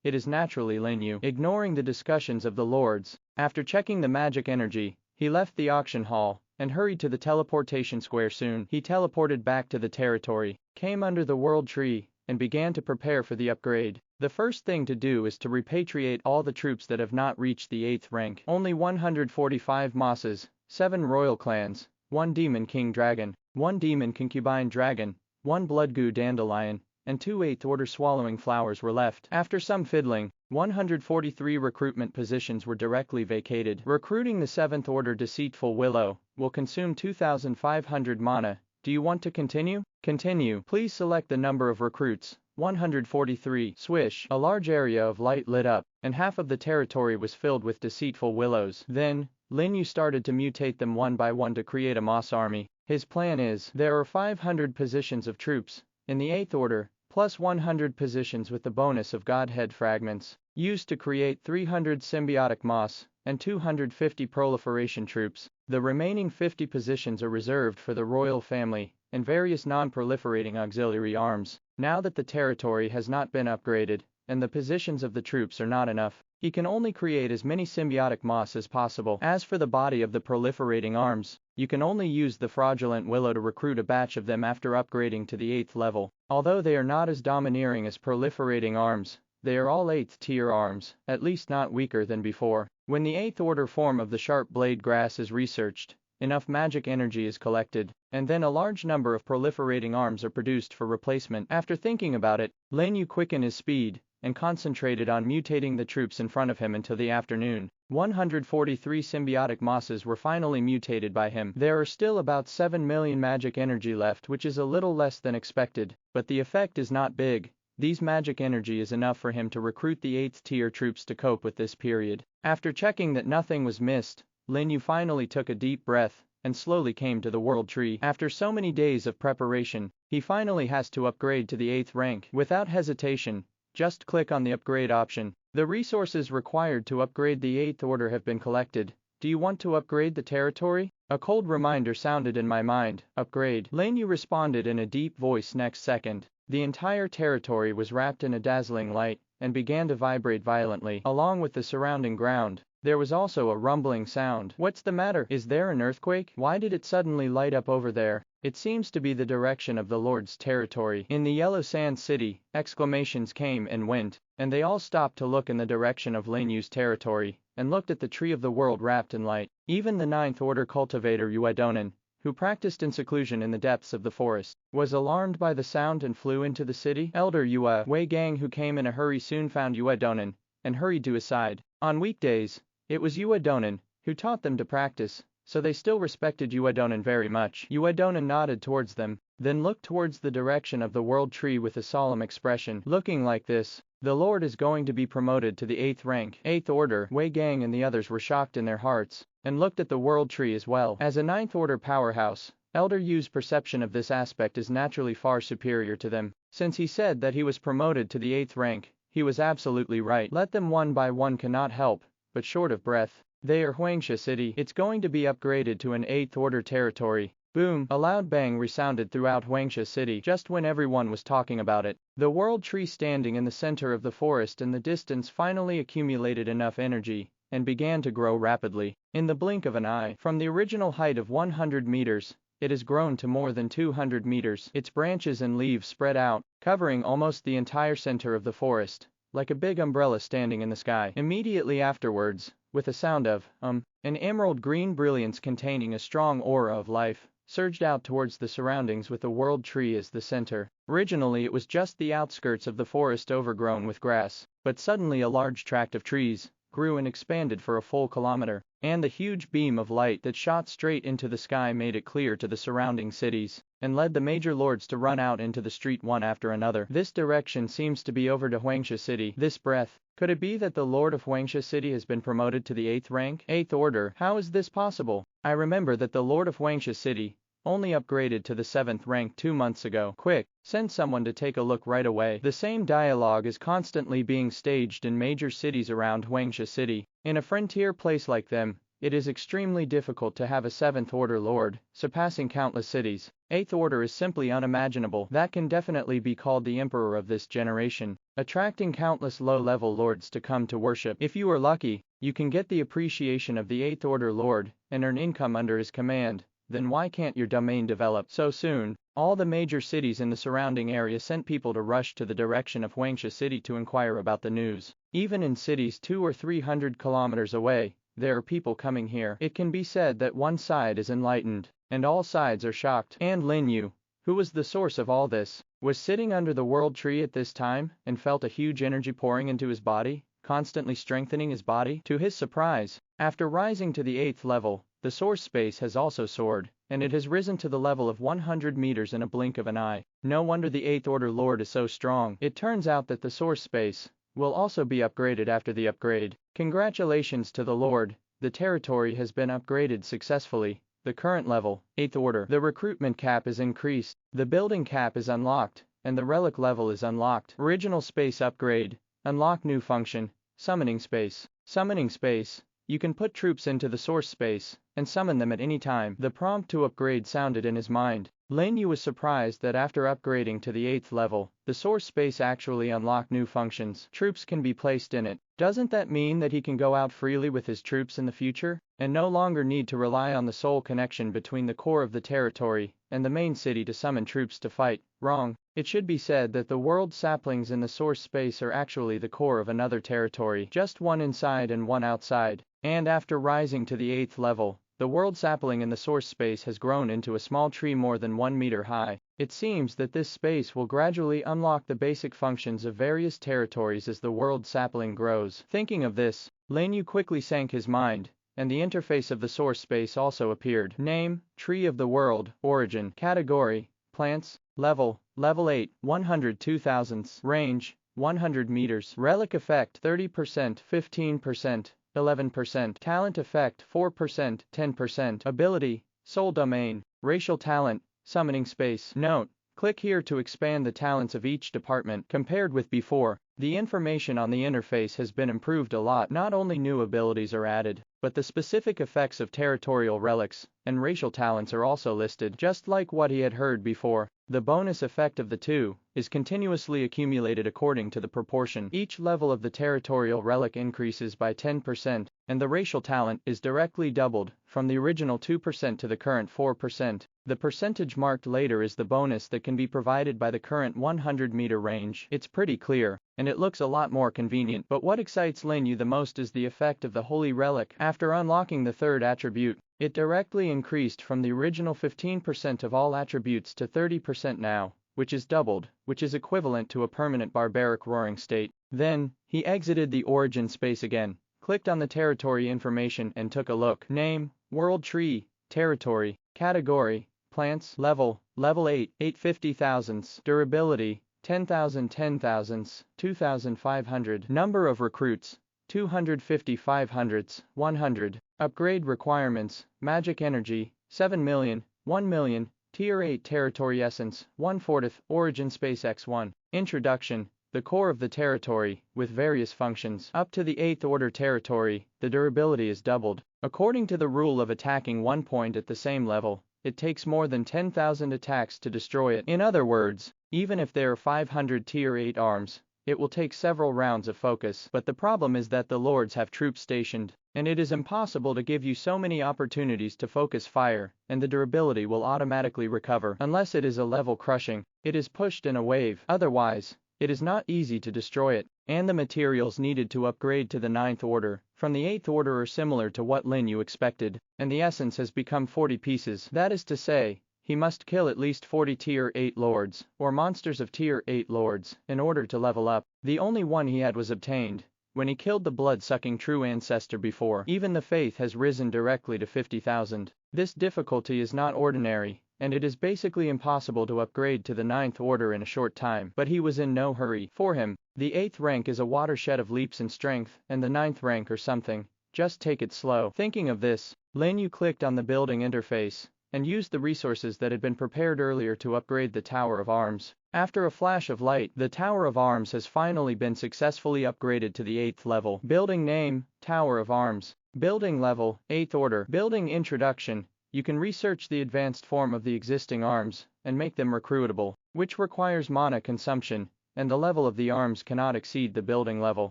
it is naturally Lin Yu. Ignoring the discussions of the lords, after checking the magic energy, he left the auction hall and hurried to the teleportation square. Soon, he teleported back to the territory, came under the world tree, and began to prepare for the upgrade. The first thing to do is to repatriate all the troops that have not reached the 8th rank. Only 145 mosses, 7 royal clans, 1 demon king dragon, 1 demon concubine dragon, 1 blood goo dandelion, and 2 8th order swallowing flowers were left. After some fiddling, 143 recruitment positions were directly vacated. Recruiting the 7th order deceitful willow will consume 2,500 mana. Do you want to continue? Continue. Please select the number of recruits. 143. Swish. A large area of light lit up, and half of the territory was filled with deceitful willows. Then, Lin Yu started to mutate them one by one to create a moss army. His plan is, there are 500 positions of troops in the 8th order, plus 100 positions with the bonus of godhead fragments, used to create 300 symbiotic moss and 250 proliferation troops. The remaining 50 positions are reserved for the royal family and various non-proliferating auxiliary arms. Now that the territory has not been upgraded, and the positions of the troops are not enough, he can only create as many symbiotic moss as possible. As for the body of the proliferating arms, you can only use the fraudulent willow to recruit a batch of them after upgrading to the 8th level. Although they are not as domineering as proliferating arms, they are all 8th tier arms, at least not weaker than before. When the 8th order form of the sharp blade grass is researched, enough magic energy is collected, and then a large number of proliferating arms are produced for replacement. After thinking about it, Lin Yu quickened his speed and concentrated on mutating the troops in front of him until the afternoon. 143 symbiotic mosses were finally mutated by him. There are still about 7 million magic energy left, which is a little less than expected, but the effect is not big. These magic energy is enough for him to recruit the 8th tier troops to cope with this period. After checking that nothing was missed, Lin Yu finally took a deep breath and slowly came to the world tree. After so many days of preparation, he finally has to upgrade to the 8th rank. Without hesitation, just click on the upgrade option. The resources required to upgrade the 8th order have been collected. Do you want to upgrade the territory? A cold reminder sounded in my mind. Upgrade. Lin You responded in a deep voice next second. The entire territory was wrapped in a dazzling light, and began to vibrate violently, along with the surrounding ground. There was also a rumbling sound. What's the matter? Is there an earthquake? Why did it suddenly light up over there? It seems to be the direction of the Lord's territory. In the Yellow Sand City, exclamations came and went, and they all stopped to look in the direction of Lin Yu's territory, and looked at the tree of the world wrapped in light. Even the ninth order cultivator Uedonin, who practiced in seclusion in the depths of the forest, was alarmed by the sound and flew into the city. Elder Yue Wei Gang, who came in a hurry, soon found Uedonin, and hurried to his side. On weekdays, it was Uedonin who taught them to practice, so they still respected Uedonin very much. Uedonin nodded towards them, then looked towards the direction of the world tree with a solemn expression. Looking like this, the Lord is going to be promoted to the 8th rank. 8th order. Wei Gang and the others were shocked in their hearts, and looked at the world tree as well. As a 9th order powerhouse, Elder Yu's perception of this aspect is naturally far superior to them. Since he said that he was promoted to the 8th rank, he was absolutely right. Let them one by one cannot help but short of breath. They are Huangsha City. It's going to be upgraded to an 8th order territory. Boom! A loud bang resounded throughout Huangsha City just when everyone was talking about it. The world tree standing in the center of the forest in the distance finally accumulated enough energy, and began to grow rapidly. In the blink of an eye, from the original height of 100 meters, it has grown to more than 200 meters. Its branches and leaves spread out, covering almost the entire center of the forest, like a big umbrella standing in the sky. Immediately afterwards, with a sound of, an emerald green brilliance containing a strong aura of life, surged out towards the surroundings with the world tree as the center. Originally it was just the outskirts of the forest overgrown with grass, but suddenly a large tract of trees grew and expanded for a full kilometer, and the huge beam of light that shot straight into the sky made it clear to the surrounding cities, and led the major lords to run out into the street one after another. This direction seems to be over to Huangsha City. This breath. Could it be that the Lord of Huangsha City has been promoted to the 8th rank? 8th order. How is this possible? I remember that the Lord of Huangsha City only upgraded to the 7th rank 2 months ago. Quick, send someone to take a look right away. The same dialogue is constantly being staged in major cities around Huangsha City. In a frontier place like them, it is extremely difficult to have a 7th order lord, surpassing countless cities. 8th order is simply unimaginable. That can definitely be called the emperor of this generation, attracting countless low-level lords to come to worship. If you are lucky, you can get the appreciation of the 8th order lord, and earn income under his command. Then why can't your domain develop so soon? All the major cities in the surrounding area sent people to rush to the direction of Huangsha City to inquire about the news. Even in cities 200 or 300 kilometers away, there are people coming here. It can be said that one side is enlightened, and all sides are shocked. And Lin You, who was the source of all this, was sitting under the world tree at this time, and felt a huge energy pouring into his body, constantly strengthening his body. To his surprise, after rising to the 8th level, the source space has also soared, and it has risen to the level of 100 meters in a blink of an eye. No wonder the 8th order lord is so strong. It turns out that the source space will also be upgraded after the upgrade. Congratulations to the lord, the territory has been upgraded successfully. The current level, 8th order. The recruitment cap is increased, the building cap is unlocked, and the relic level is unlocked. Original space upgrade. Unlock new function, summoning space. Summoning space. You can put troops into the source space, and summon them at any time. The prompt to upgrade sounded in his mind. Lin Yu was surprised that after upgrading to the 8th level, the source space actually unlocked new functions. Troops can be placed in it. Doesn't that mean that he can go out freely with his troops in the future, and no longer need to rely on the soul connection between the core of the territory and the main city to summon troops to fight? Wrong. It should be said that the world saplings in the source space are actually the core of another territory, just one inside and one outside. And after rising to the 8th level, the world sapling in the source space has grown into a small tree more than 1 meter high. It seems that this space will gradually unlock the basic functions of various territories as the world sapling grows. Thinking of this, Lin Yu quickly sank his mind, and the interface of the source space also appeared. Name, Tree of the World. Origin, Category, Plants. Level, Level 8, 102 thousandths. Range, 100 meters. Relic effect, 30%, 15%. 11%. Talent effect, 4%, 10%. Ability, Soul Domain. Racial talent, Summoning space. Note, click here to expand the talents of each department. Compared with before, the information on the interface has been improved a lot. Not only new abilities are added, but the specific effects of territorial relics and racial talents are also listed, just like what he had heard before. The bonus effect of the two is continuously accumulated according to the proportion each level of the territorial relic increases by 10%, and the racial talent is directly doubled, from the original 2% to the current 4%. The percentage marked later is the bonus that can be provided by the current 100-meter range. It's pretty clear, and it looks a lot more convenient. But what excites Lin You the most is the effect of the Holy Relic. After unlocking the third attribute, it directly increased from the original 15% of all attributes to 30% now, which is doubled, which is equivalent to a permanent barbaric roaring state. Then, he exited the origin space again, clicked on the territory information and took a look. Name, World Tree, Territory, Category, Plants, Level 8, 850,000, Durability, 10,000 10,000s, 2,500. Number of recruits, 250 500s, 100. Upgrade requirements, Magic Energy, 7 million, 1 million, Tier 8 Territory Essence, 1/4, Origin Space X1. Introduction, the core of the territory, with various functions. Up to the 8th order territory, the durability is doubled. According to the rule of attacking one point at the same level, it takes more than 10,000 attacks to destroy it. In other words, even if there are 500 Tier 8 arms, it will take several rounds of focus. But the problem is that the lords have troops stationed, and it is impossible to give you so many opportunities to focus fire, and the durability will automatically recover. Unless it is a level crushing, it is pushed in a wave. Otherwise, it is not easy to destroy it. And the materials needed to upgrade to the 9th order from the 8th order are similar to what Lin You expected, and the essence has become 40 pieces. That is to say, he must kill at least 40 Tier 8 lords, or monsters of Tier 8 lords, in order to level up. The only one he had was obtained when he killed the blood-sucking true ancestor before. Even the faith has risen directly to 50,000. This difficulty is not ordinary, and it is basically impossible to upgrade to the 9th order in a short time. But he was in no hurry. For him, the 8th rank is a watershed of leaps in strength, and the 9th rank or something. Just take it slow. Thinking of this, Lin You clicked on the building interface and used the resources that had been prepared earlier to upgrade the Tower of Arms. After a flash of light, the Tower of Arms has finally been successfully upgraded to the 8th level. Building name, Tower of Arms. Building level, 8th order. Building introduction. You can research the advanced form of the existing arms and make them recruitable, which requires mana consumption, and the level of the arms cannot exceed the building level.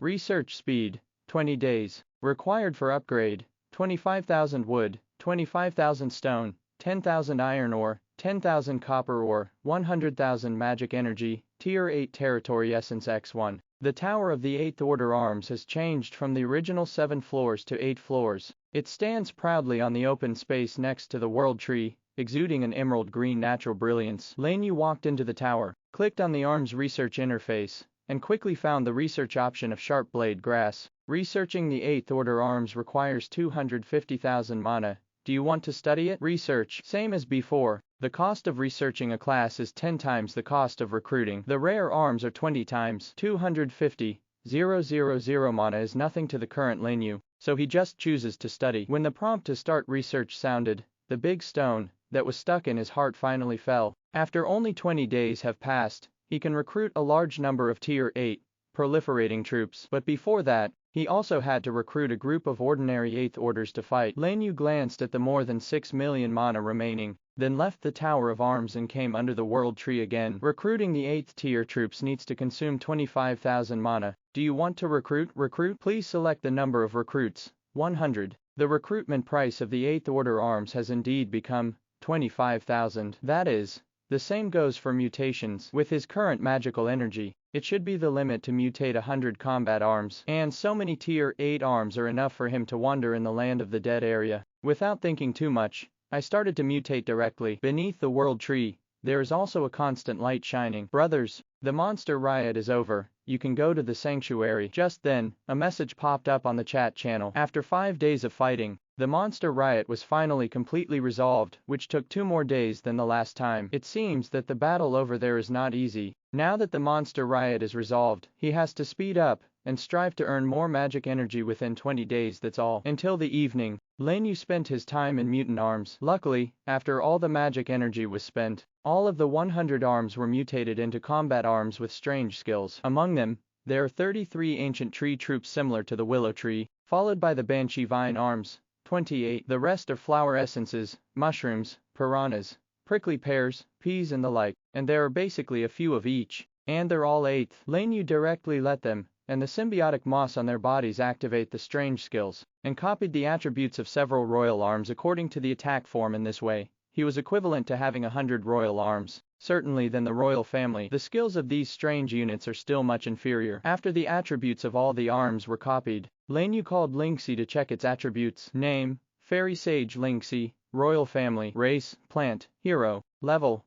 Research speed, 20 days. Required for upgrade, 25,000 wood, 25,000 stone, 10,000 iron ore, 10,000 copper ore, 100,000 magic energy, Tier 8 Territory Essence X1. The Tower of the 8th Order Arms has changed from the original 7 floors to 8 floors. It stands proudly on the open space next to the World Tree, exuding an emerald green natural brilliance. Lin You walked into the tower, clicked on the Arms Research interface, and quickly found the research option of Sharp Blade Grass. Researching the 8th Order Arms requires 250,000 mana. Do you want to study it? Research. Same as before, the cost of researching a class is 10 times the cost of recruiting. The rare arms are 20 times. 250,000 mana is nothing to the current Lin You, so he just chooses to study. When the prompt to start research sounded, the big stone that was stuck in his heart finally fell. After only 20 days have passed, he can recruit a large number of Tier 8 proliferating troops. But before that, he also had to recruit a group of ordinary 8th orders to fight. Lin You glanced at the more than 6 million mana remaining, then left the Tower of Arms and came under the World Tree again. Recruiting the 8th tier troops needs to consume 25,000 mana. Do you want to recruit? Please select the number of recruits, 100. The recruitment price of the 8th Order Arms has indeed become 25,000. That is, the same goes for mutations. With his current magical energy, it should be the limit to mutate 100 combat arms, and so many Tier 8 arms are enough for him to wander in the land of the dead area. Without thinking too much, I started to mutate directly. Beneath the World Tree, there is also a constant light shining. Brothers, the monster riot is over. You can go to the sanctuary. Just then, a message popped up on the chat channel. After 5 days of fighting, the monster riot was finally completely resolved, which took 2 more days than the last time. It seems that the battle over there is not easy. Now that the monster riot is resolved, he has to speed up and strive to earn more magic energy within 20 days, that's all. Until the evening, Lin You spent his time in mutant arms. Luckily, after all the magic energy was spent, all of the 100 arms were mutated into combat arms with strange skills. Among them, There are 33 ancient tree troops similar to the willow tree, followed by the banshee vine arms, 28. The rest are flower essences, mushrooms, piranhas, prickly pears, peas and the like, and there are basically a few of each. And they're all 8th. Lin You directly let them, and the symbiotic moss on their bodies activate the strange skills, and copied the attributes of several royal arms according to the attack form in this way. He was equivalent to having 100 royal arms. Certainly than the royal family, the skills of these strange units are still much inferior. After the attributes of all the arms were copied, Lin You called Lingxi to check its attributes. Name, Fairy Sage Lingxi, Royal Family, Race, Plant, Hero, Level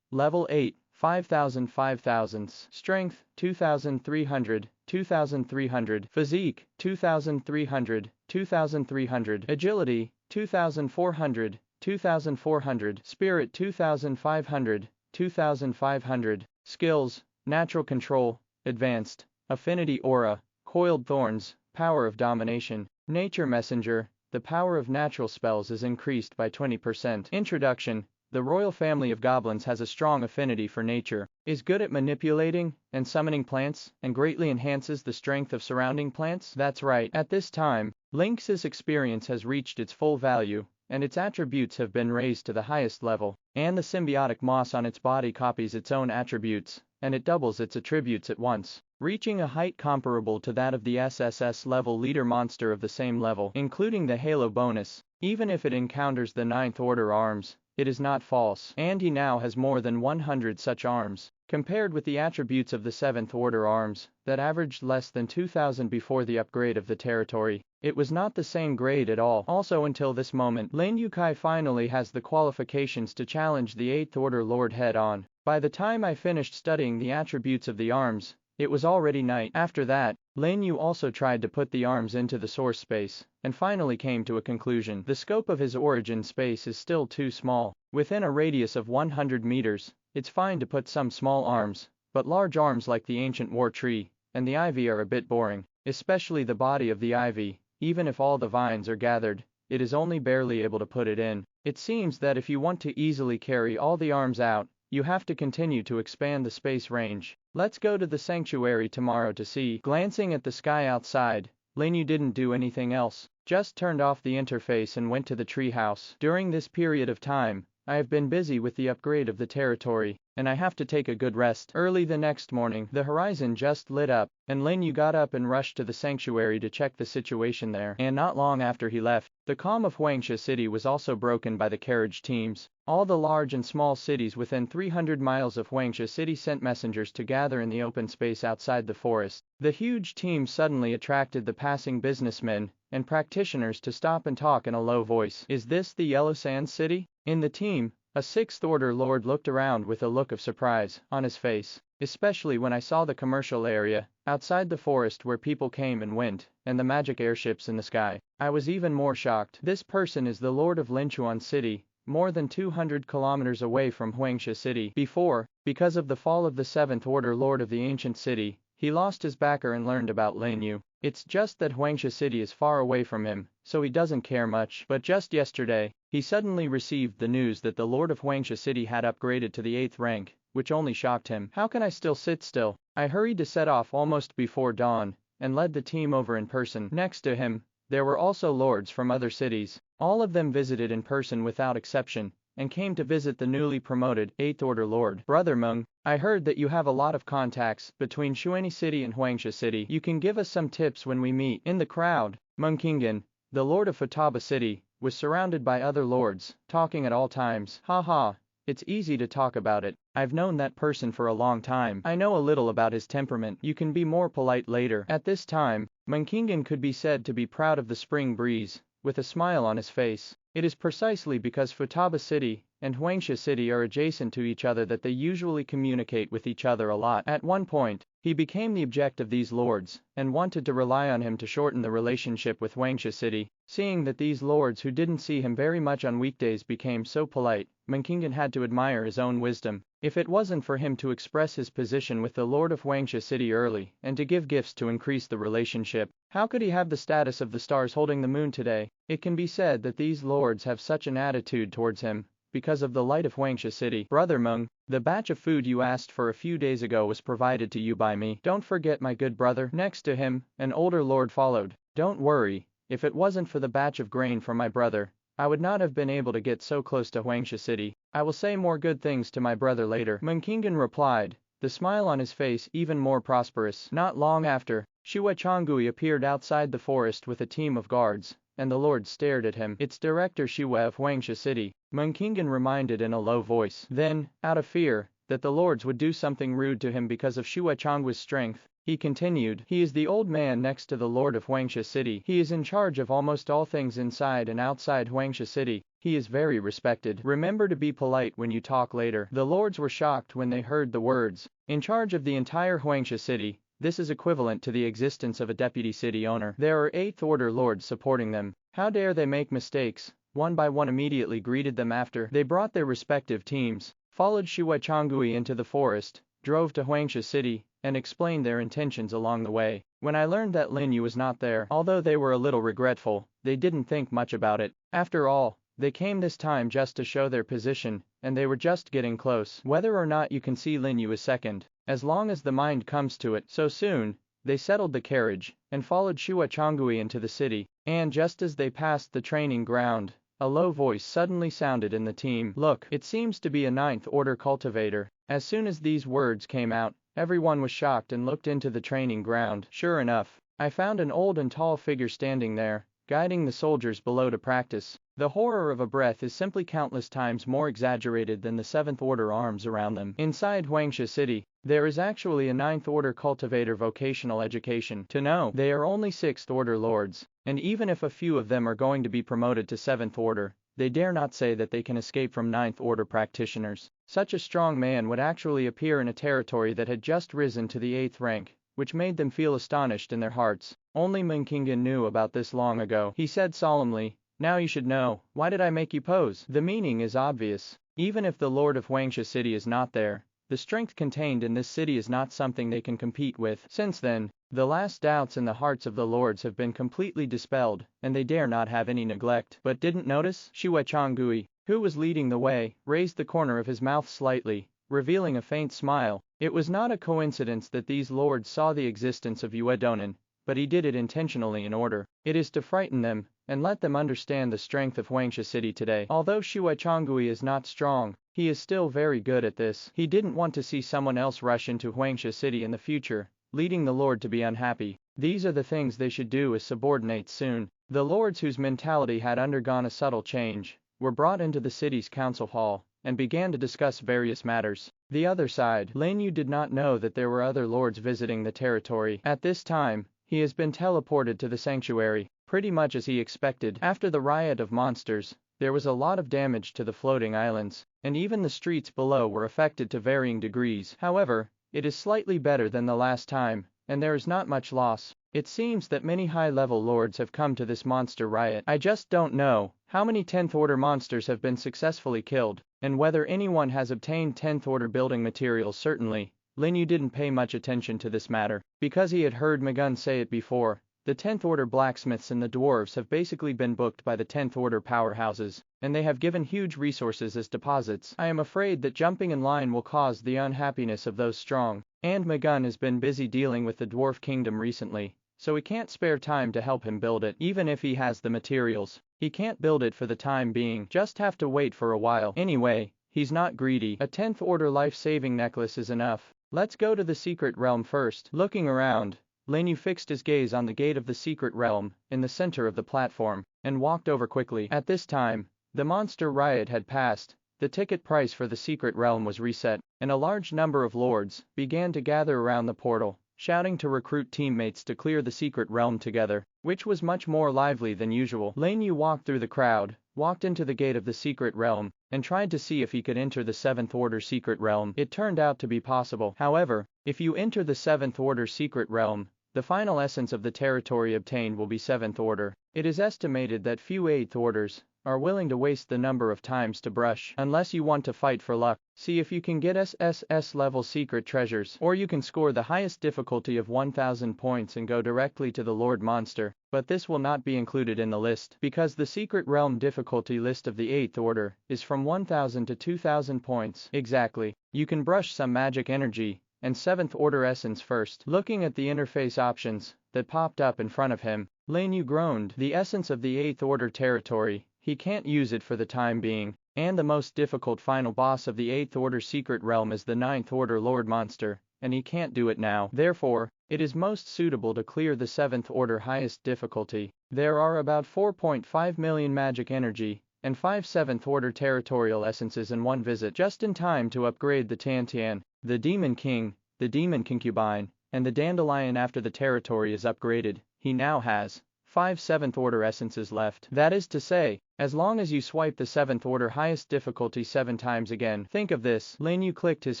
8, 5000, Strength, 2300, 2300, Physique, 2300, Agility, 2400, 2400, Spirit 2500, 2500, Skills, Natural Control, Advanced, Affinity Aura, Coiled Thorns, Power of Domination, Nature Messenger, the power of natural spells is increased by 20%. Introduction. The royal family of goblins has a strong affinity for nature, is good at manipulating and summoning plants, and greatly enhances the strength of surrounding plants. That's right. At this time, Lynx's experience has reached its full value, and its attributes have been raised to the highest level, and the symbiotic moss on its body copies its own attributes, and it doubles its attributes at once, reaching a height comparable to that of the SSS level leader monster of the same level, including the halo bonus. Even if it encounters the 9th order arms, it is not false, and he now has more than 100 such arms, compared with the attributes of the 7th order arms, that averaged less than 2000 before the upgrade of the territory. It was not the same grade at all. Also until this moment, Lin You finally has the qualifications to challenge the 8th order lord head-on. By the time I finished studying the attributes of the arms, it was already night. After that, Lin You also tried to put the arms into the source space, and finally came to a conclusion. The scope of his origin space is still too small. Within a radius of 100 meters, it's fine to put some small arms, but large arms like the ancient war tree and the ivy are a bit boring, especially the body of the ivy. Even if all the vines are gathered, it is only barely able to put it in. It seems that if you want to easily carry all the arms out, you have to continue to expand the space range. Let's go to the sanctuary tomorrow to see. Glancing at the sky outside, Lin You didn't do anything else, just turned off the interface and went to the treehouse. During this period of time, I have been busy with the upgrade of the territory, and I have to take a good rest. Early the next morning, the horizon just lit up, and Lin You got up and rushed to the sanctuary to check the situation there. And not long after he left, the calm of Huangsha City was also broken by the carriage teams. All the large and small cities within 300 miles of Huangsha City sent messengers to gather in the open space outside the forest. The huge team suddenly attracted the passing businessmen and practitioners to stop and talk in a low voice. Is this the Yellow Sand City? In the team, a 6th order lord looked around with a look of surprise on his face, especially when I saw the commercial area outside the forest where people came and went, and the magic airships in the sky. I was even more shocked. This person is the lord of Linchuan City, more than 200 kilometers away from Huangsha City. Before, because of the fall of the 7th order lord of the ancient city, he lost his backer and learned about Lin You. It's just that Huangsha City is far away from him, so he doesn't care much. But just yesterday, he suddenly received the news that the Lord of Huangsha City had upgraded to the 8th rank, which only shocked him. How can I still sit still? I hurried to set off almost before dawn, and led the team over in person. Next to him, there were also lords from other cities. All of them visited in person without exception, and came to visit the newly promoted 8th order lord. Brother Meng, I heard that you have a lot of contacts between Xuani City and Huangsha City. You can give us some tips when we meet. In the crowd, Meng Qinggan, the lord of Futaba City, was surrounded by other lords, talking at all times. Haha, it's easy to talk about it. I've known that person for a long time. I know a little about his temperament. You can be more polite later. At this time, Meng Qinggan could be said to be proud of the spring breeze, with a smile on his face. It is precisely because Futaba City and Huangsha City are adjacent to each other that they usually communicate with each other a lot. At one point, he became the object of these lords, and wanted to rely on him to shorten the relationship with Huangsha City. Seeing that these lords who didn't see him very much on weekdays became so polite, Meng Qinggan had to admire his own wisdom. If it wasn't for him to express his position with the lord of Huangsha City early, and to give gifts to increase the relationship, how could he have the status of the stars holding the moon today? It can be said that these lords have such an attitude towards him, because of the light of Huangsha City. Brother Meng, The batch of food you asked for a few days ago was provided to you by me. Don't forget my good brother." Next to him, an older lord followed. "Don't worry, if it wasn't for the batch of grain from my brother, I would not have been able to get so close to Huangsha City. I will say more good things to my brother later," Mengkingan replied, the smile on his face even more prosperous. Not long after, Shue Changui appeared outside the forest with a team of guards, and the lord stared at him. "It's Director Shue of Huangsha City," Mengkingan reminded in a low voice. Then, out of fear that the lords would do something rude to him because of Shue Changui's strength, he continued, "He is the old man next to the lord of Huangsha City. He is in charge of almost all things inside and outside Huangsha City. He is very respected. Remember to be polite when you talk later." The lords were shocked when they heard the words, "in charge of the entire Huangsha City." This is equivalent to the existence of a deputy city owner. There are 8th order lords supporting them. How dare they make mistakes? One by one immediately greeted them after they brought their respective teams, followed Shue Changui into the forest, drove to Huangsha City, and explained their intentions along the way. When I learned that Lin You was not there, although they were a little regretful, they didn't think much about it. After all, they came this time just to show their position, and they were just getting close. Whether or not you can see Lin You is second, as long as the mind comes to it. So soon, they settled the carriage, and followed Shue Changui into the city, and just as they passed the training ground, a low voice suddenly sounded in the team. "Look, it seems to be a 9th order cultivator." As soon as these words came out, everyone was shocked and looked into the training ground. Sure enough, I found an old and tall figure standing there, guiding the soldiers below to practice. The horror of a breath is simply countless times more exaggerated than the 7th order arms around them. Inside Huangsha City, there is actually a 9th order cultivator vocational education. To know, they are only 6th order lords, and even if a few of them are going to be promoted to 7th order, they dare not say that they can escape from 9th order practitioners. Such a strong man would actually appear in a territory that had just risen to the 8th rank, which made them feel astonished in their hearts. Only Mengkingan knew about this long ago. He said solemnly, "Now you should know. Why did I make you pose?" The meaning is obvious. Even if the lord of Huangsha City is not there, the strength contained in this city is not something they can compete with. Since then, the last doubts in the hearts of the lords have been completely dispelled, and they dare not have any neglect. But didn't notice? Shue Changui, who was leading the way, raised the corner of his mouth slightly, revealing a faint smile. It was not a coincidence that these lords saw the existence of Yue Donan, but he did it intentionally in order. It is to frighten them, and let them understand the strength of Huangsha City today. Although Shue Changui is not strong, he is still very good at this. He didn't want to see someone else rush into Huangsha City in the future, leading the lord to be unhappy. These are the things they should do as subordinates soon. The lords whose mentality had undergone a subtle change were brought into the city's council hall, and began to discuss various matters. The other side, Lin You did not know that there were other lords visiting the territory. At this time, he has been teleported to the sanctuary, pretty much as he expected. After the riot of monsters, there was a lot of damage to the floating islands, and even the streets below were affected to varying degrees. However, it is slightly better than the last time, and there is not much loss. It seems that many high-level lords have come to this monster riot. I just don't know how many 10th order monsters have been successfully killed, and whether anyone has obtained 10th order building materials. Certainly, Lin You didn't pay much attention to this matter, because he had heard Magun say it before. The 10th order blacksmiths and the dwarves have basically been booked by the 10th order powerhouses, and they have given huge resources as deposits. I am afraid that jumping in line will cause the unhappiness of those strong, and Magun has been busy dealing with the dwarf kingdom recently, so he can't spare time to help him build it. Even if he has the materials, he can't build it for the time being. Just have to wait for a while. Anyway, he's not greedy. A 10th order life-saving necklace is enough. Let's go to the secret realm first. Looking around, Lin You fixed his gaze on the gate of the secret realm, in the center of the platform, and walked over quickly. At this time, the monster riot had passed, the ticket price for the secret realm was reset, and a large number of lords began to gather around the portal, shouting to recruit teammates to clear the secret realm together, which was much more lively than usual. Lin You walked through the crowd, walked into the gate of the secret realm, and tried to see if he could enter the 7th order secret realm. It turned out to be possible. However, if you enter the 7th order secret realm, the final essence of the territory obtained will be 7th order. It is estimated that few 8th orders are willing to waste the number of times to brush, unless you want to fight for luck. See if you can get SSS level secret treasures, or you can score the highest difficulty of 1000 points and go directly to the Lord Monster. But this will not be included in the list, because the secret realm difficulty list of the 8th order is from 1000 to 2000 points. Exactly. You can brush some magic energy and 7th order essence first. Looking at the interface options that popped up in front of him, Lin You groaned. The essence of the 8th order territory, he can't use it for the time being, and the most difficult final boss of the 8th order secret realm is the 9th order Lord Monster, and he can't do it now. Therefore, it is most suitable to clear the 7th order highest difficulty. There are about 4.5 million magic energy and 5 7th order territorial essences in one visit, just in time to upgrade the Tian, the Demon King, the Demon Concubine, and the Dandelion. After the territory is upgraded, he now has 5 7th order essences left. That is to say, as long as you swipe the 7th order highest difficulty 7 times again. Think of this. Lin You clicked his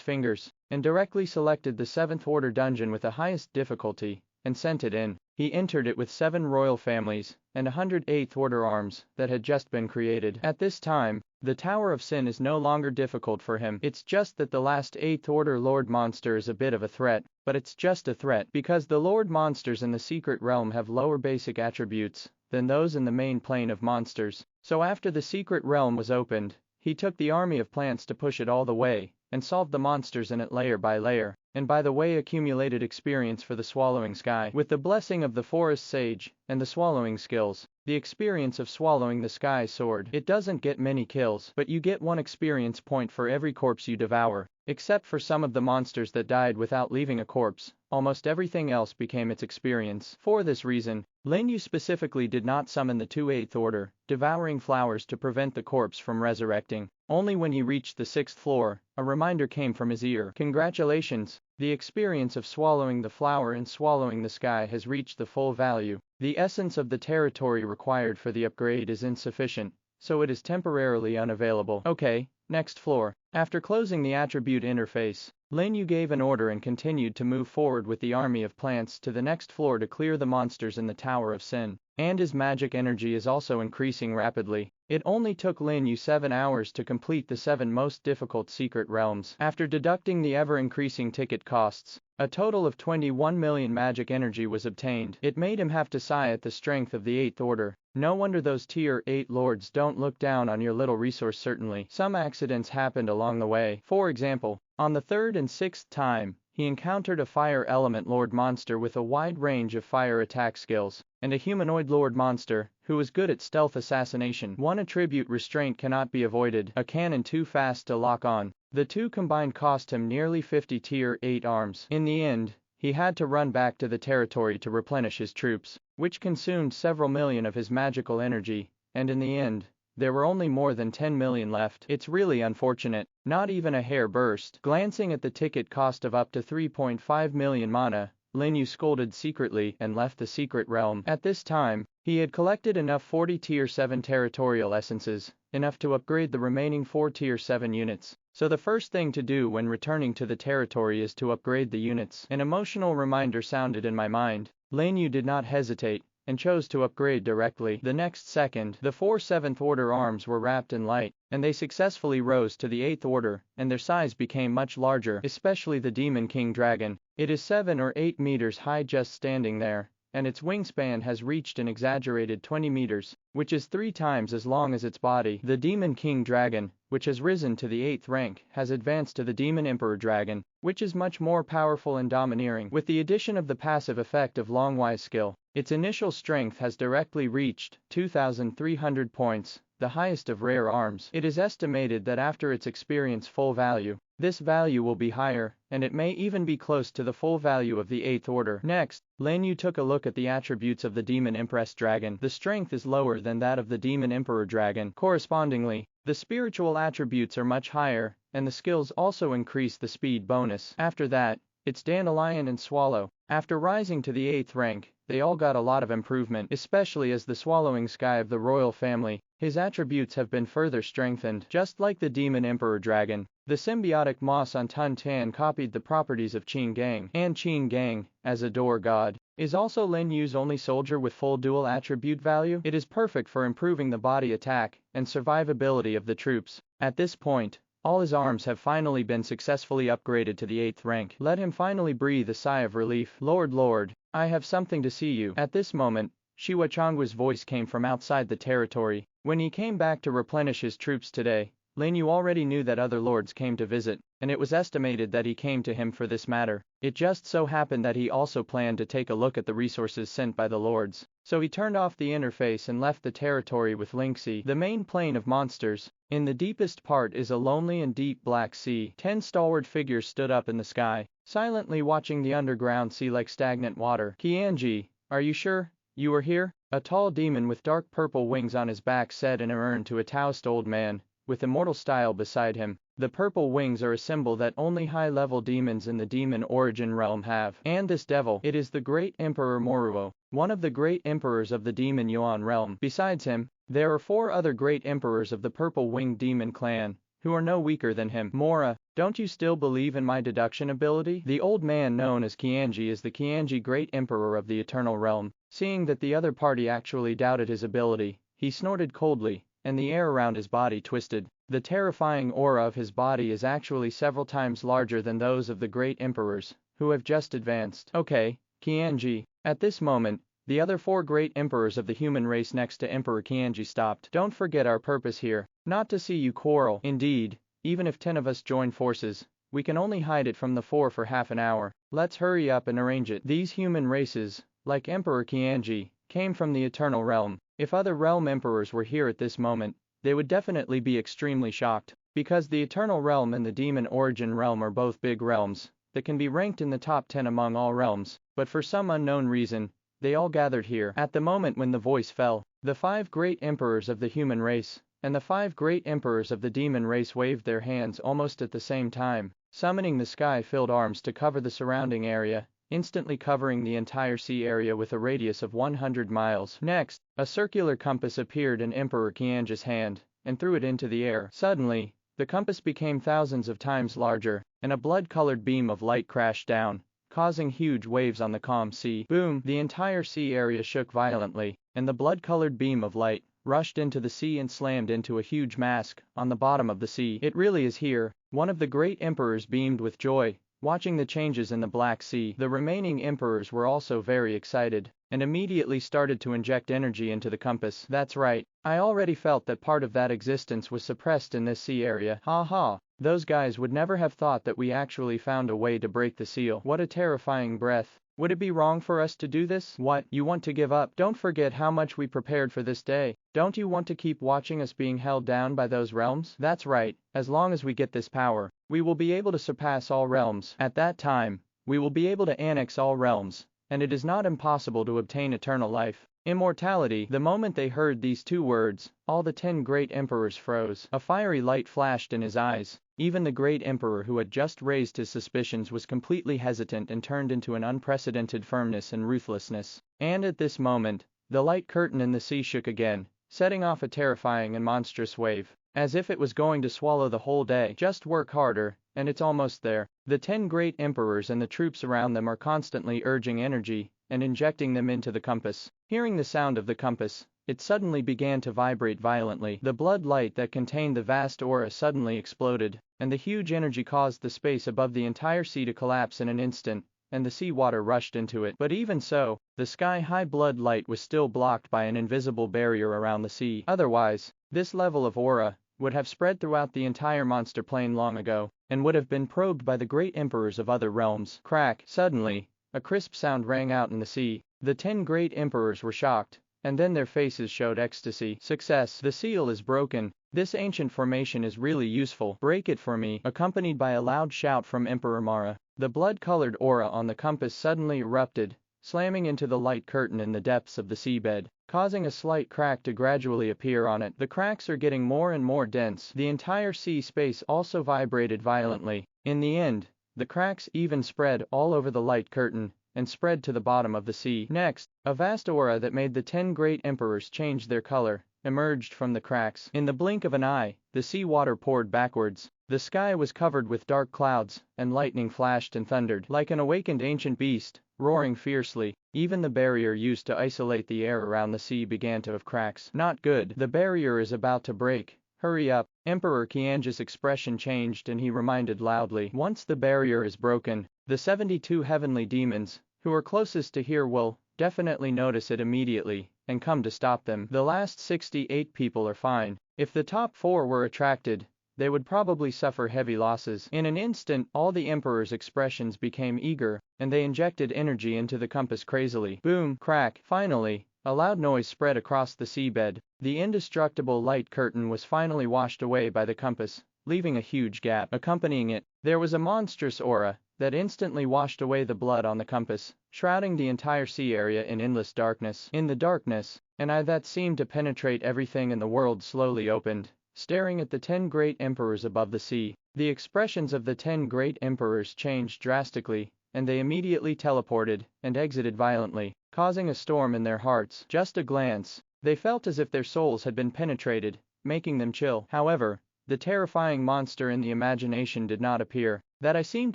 fingers and directly selected the 7th order dungeon with the highest difficulty and sent it in. He entered it with 7 royal families and 108th order arms that had just been created. At this time, the Tower of Sin is no longer difficult for him. It's just that the last 8th order Lord Monster is a bit of a threat, but it's just a threat because the Lord Monsters in the secret realm have lower basic attributes than those in the main plane of monsters. So after the secret realm was opened, he took the army of plants to push it all the way and solved the monsters in it layer by layer, and by the way accumulated experience for the swallowing sky. With the blessing of the forest sage and the swallowing skills, the experience of swallowing the sky sword. It doesn't get many kills, but you get 1 experience point for every corpse you devour. Except for some of the monsters that died without leaving a corpse, almost everything else became its experience. For this reason, Lin You specifically did not summon the 8th order, devouring flowers to prevent the corpse from resurrecting. Only when he reached the 6th floor, a reminder came from his ear. Congratulations! The experience of swallowing the flower and swallowing the sky has reached the full value. The essence of the territory required for the upgrade is insufficient, so it is temporarily unavailable. Okay, next floor. After closing the attribute interface, Lin You gave an order and continued to move forward with the army of plants to the next floor to clear the monsters in the Tower of Sin. And his magic energy is also increasing rapidly. It only took Lin You 7 hours to complete the 7 most difficult secret realms. After deducting the ever-increasing ticket costs, a total of 21 million magic energy was obtained. It made him have to sigh at the strength of the 8th order. No wonder those tier 8 lords don't look down on your little resource. Certainly, some accidents happened along the way. For example, on the 3rd and 6th time, he encountered a fire element Lord Monster with a wide range of fire attack skills, and a humanoid Lord Monster who was good at stealth assassination. 1 attribute restraint cannot be avoided, a cannon too fast to lock on. The two combined cost him nearly 50 tier 8 arms. In the end, he had to run back to the territory to replenish his troops, which consumed several million of his magical energy, and in the end, there were only more than 10 million left. It's really unfortunate, not even a hair burst. Glancing at the ticket cost of up to 3.5 million mana, Lin You scolded secretly and left the secret realm. At this time, he had collected enough 40 tier 7 territorial essences, enough to upgrade the remaining 4 tier 7 units. So the first thing to do when returning to the territory is to upgrade the units. An emotional reminder sounded in my mind. Lin You did not hesitate and chose to upgrade directly. The next second, the 4 7th order arms were wrapped in light, and they successfully rose to the 8th order, and their size became much larger, especially the Demon King Dragon. It is 7 or 8 meters high just standing there, and its wingspan has reached an exaggerated 20 meters, which is 3 times as long as its body. The Demon King Dragon, which has risen to the 8th rank, has advanced to the Demon Emperor Dragon, which is much more powerful and domineering. With the addition of the passive effect of Longwise skill, its initial strength has directly reached 2,300 points, the highest of rare arms. It is estimated that after its experience full value, this value will be higher, and it may even be close to the full value of the 8th order. Next, Lin You took a look at the attributes of the Demon Empress Dragon. The strength is lower than that of the Demon Emperor Dragon. Correspondingly, the spiritual attributes are much higher, and the skills also increase the speed bonus. After that, it's Dandelion and Swallow. After rising to the 8th rank, they all got a lot of improvement, especially as the Swallowing Sky of the royal family. His attributes have been further strengthened. Just like the Demon Emperor Dragon, The symbiotic moss on Tun Tan copied the properties of Qin Gang, and Qin Gang, as a door god, is also Lin Yu's only soldier with full dual attribute value. It is perfect for improving the body attack and survivability of the troops. At this point, all his arms have finally been successfully upgraded to the 8th rank. Let him finally breathe a sigh of relief. Lord, I have something to see you. At this moment, Shiwa Changwa's voice came from outside the territory. When he came back to replenish his troops today, Lin You already knew that other lords came to visit, and it was estimated that he came to him for this matter. It just so happened that he also planned to take a look at the resources sent by the lords. So he turned off the interface and left the territory with Lingxi, the main plane of monsters. In the deepest part is a lonely and deep black sea. 10 stalwart figures stood up in the sky, silently watching the underground sea like stagnant water. Qianji, are you sure you were here? A tall demon with dark purple wings on his back said in a urn to a Taoist old man, with immortal style beside him. The purple wings are a symbol that only high-level demons in the demon origin realm have. And this devil, it is the great Emperor Moruo, one of the great emperors of the demon Yuan realm. Besides him, there are 4 other great emperors of the purple-winged demon clan, who are no weaker than him. Mora, don't you still believe in my deduction ability? The old man known as Qianji is the Qianji great emperor of the eternal realm. Seeing that the other party actually doubted his ability, he snorted coldly, and the air around his body twisted. The terrifying aura of his body is actually several times larger than those of the great emperors, who have just advanced. Okay, Qianji. At this moment, the other 4 great emperors of the human race next to Emperor Qianji stopped. Don't forget our purpose here, not to see you quarrel. Indeed, even if 10 of us join forces, we can only hide it from the 4 for half an hour. Let's hurry up and arrange it. These human races, like Emperor Qianji, came from the eternal realm. If other realm emperors were here at this moment, they would definitely be extremely shocked, because the eternal realm and the demon origin realm are both big realms that can be ranked in the top 10 among all realms, but for some unknown reason, they all gathered here. At the moment when the voice fell, the 5 great emperors of the human race and the 5 great emperors of the demon race waved their hands almost at the same time, summoning the sky-filled arms to cover the surrounding area, instantly covering the entire sea area with a radius of 100 miles. Next, a circular compass appeared in Emperor Qianji's hand, and threw it into the air. Suddenly, the compass became thousands of times larger, and a blood-colored beam of light crashed down, causing huge waves on the calm sea. Boom! The entire sea area shook violently, and the blood-colored beam of light rushed into the sea and slammed into a huge mask on the bottom of the sea. It really is here. One of the great emperors beamed with joy, watching the changes in the Black Sea. The remaining emperors were also very excited, and immediately started to inject energy into the compass. That's right, I already felt that part of that existence was suppressed in this sea area. Ha ha, those guys would never have thought that we actually found a way to break the seal. What a terrifying breath. Would it be wrong for us to do this? What, you want to give up? Don't forget how much we prepared for this day. Don't you want to keep watching us being held down by those realms? That's right, as long as we get this power, we will be able to surpass all realms. At that time, we will be able to annex all realms, and it is not impossible to obtain eternal life. Immortality. The moment they heard these 2 words, all the 10 great emperors froze. A fiery light flashed in his eyes. Even the great emperor who had just raised his suspicions was completely hesitant and turned into an unprecedented firmness and ruthlessness. And at this moment, the light curtain in the sea shook again, setting off a terrifying and monstrous wave, as if it was going to swallow the whole day. Just work harder, and it's almost there. The 10 great emperors and the troops around them are constantly urging energy and injecting them into the compass. Hearing the sound of the compass, it suddenly began to vibrate violently. The blood light that contained the vast aura suddenly exploded, and the huge energy caused the space above the entire sea to collapse in an instant, and the sea water rushed into it. But even so, the sky-high blood light was still blocked by an invisible barrier around the sea. Otherwise, this level of aura would have spread throughout the entire monster plane long ago, and would have been probed by the great emperors of other realms. Crack! Suddenly, a crisp sound rang out in the sea. The 10 great emperors were shocked, and then their faces showed ecstasy. Success! The seal is broken. This ancient formation is really useful. Break it for me. Accompanied by a loud shout from Emperor Mara, the blood-colored aura on the compass suddenly erupted, slamming into the light curtain in the depths of the seabed, causing a slight crack to gradually appear on it. The cracks are getting more and more dense. The entire sea space also vibrated violently. In the end, the cracks even spread all over the light curtain, and spread to the bottom of the sea. Next, a vast aura that made the 10 great emperors change their color emerged from the cracks. In the blink of an eye, the sea water poured backwards, The sky was covered with dark clouds, and lightning flashed and thundered. Like an awakened ancient beast, roaring fiercely, even the barrier used to isolate the air around the sea began to have cracks. Not good. The barrier is about to break. Hurry up. Emperor Qianzhi's expression changed and he reminded loudly. Once the barrier is broken, the 72 heavenly demons, who are closest to here will definitely notice it immediately and come to stop them. The last 68 people are fine. If the top 4 were attracted, they would probably suffer heavy losses. In an instant, all the Emperor's expressions became eager, and they injected energy into the compass crazily. Boom, crack. Finally, a loud noise spread across the seabed. The indestructible light curtain was finally washed away by the compass, leaving a huge gap. Accompanying it, there was a monstrous aura that instantly washed away the blood on the compass, shrouding the entire sea area in endless darkness. In the darkness, an eye that seemed to penetrate everything in the world slowly opened, staring at the 10 great emperors above the sea. The expressions of the 10 great emperors changed drastically, and they immediately teleported and exited violently, causing a storm in their hearts. Just a glance, they felt as if their souls had been penetrated, making them chill. However, the terrifying monster in the imagination did not appear. That eye seemed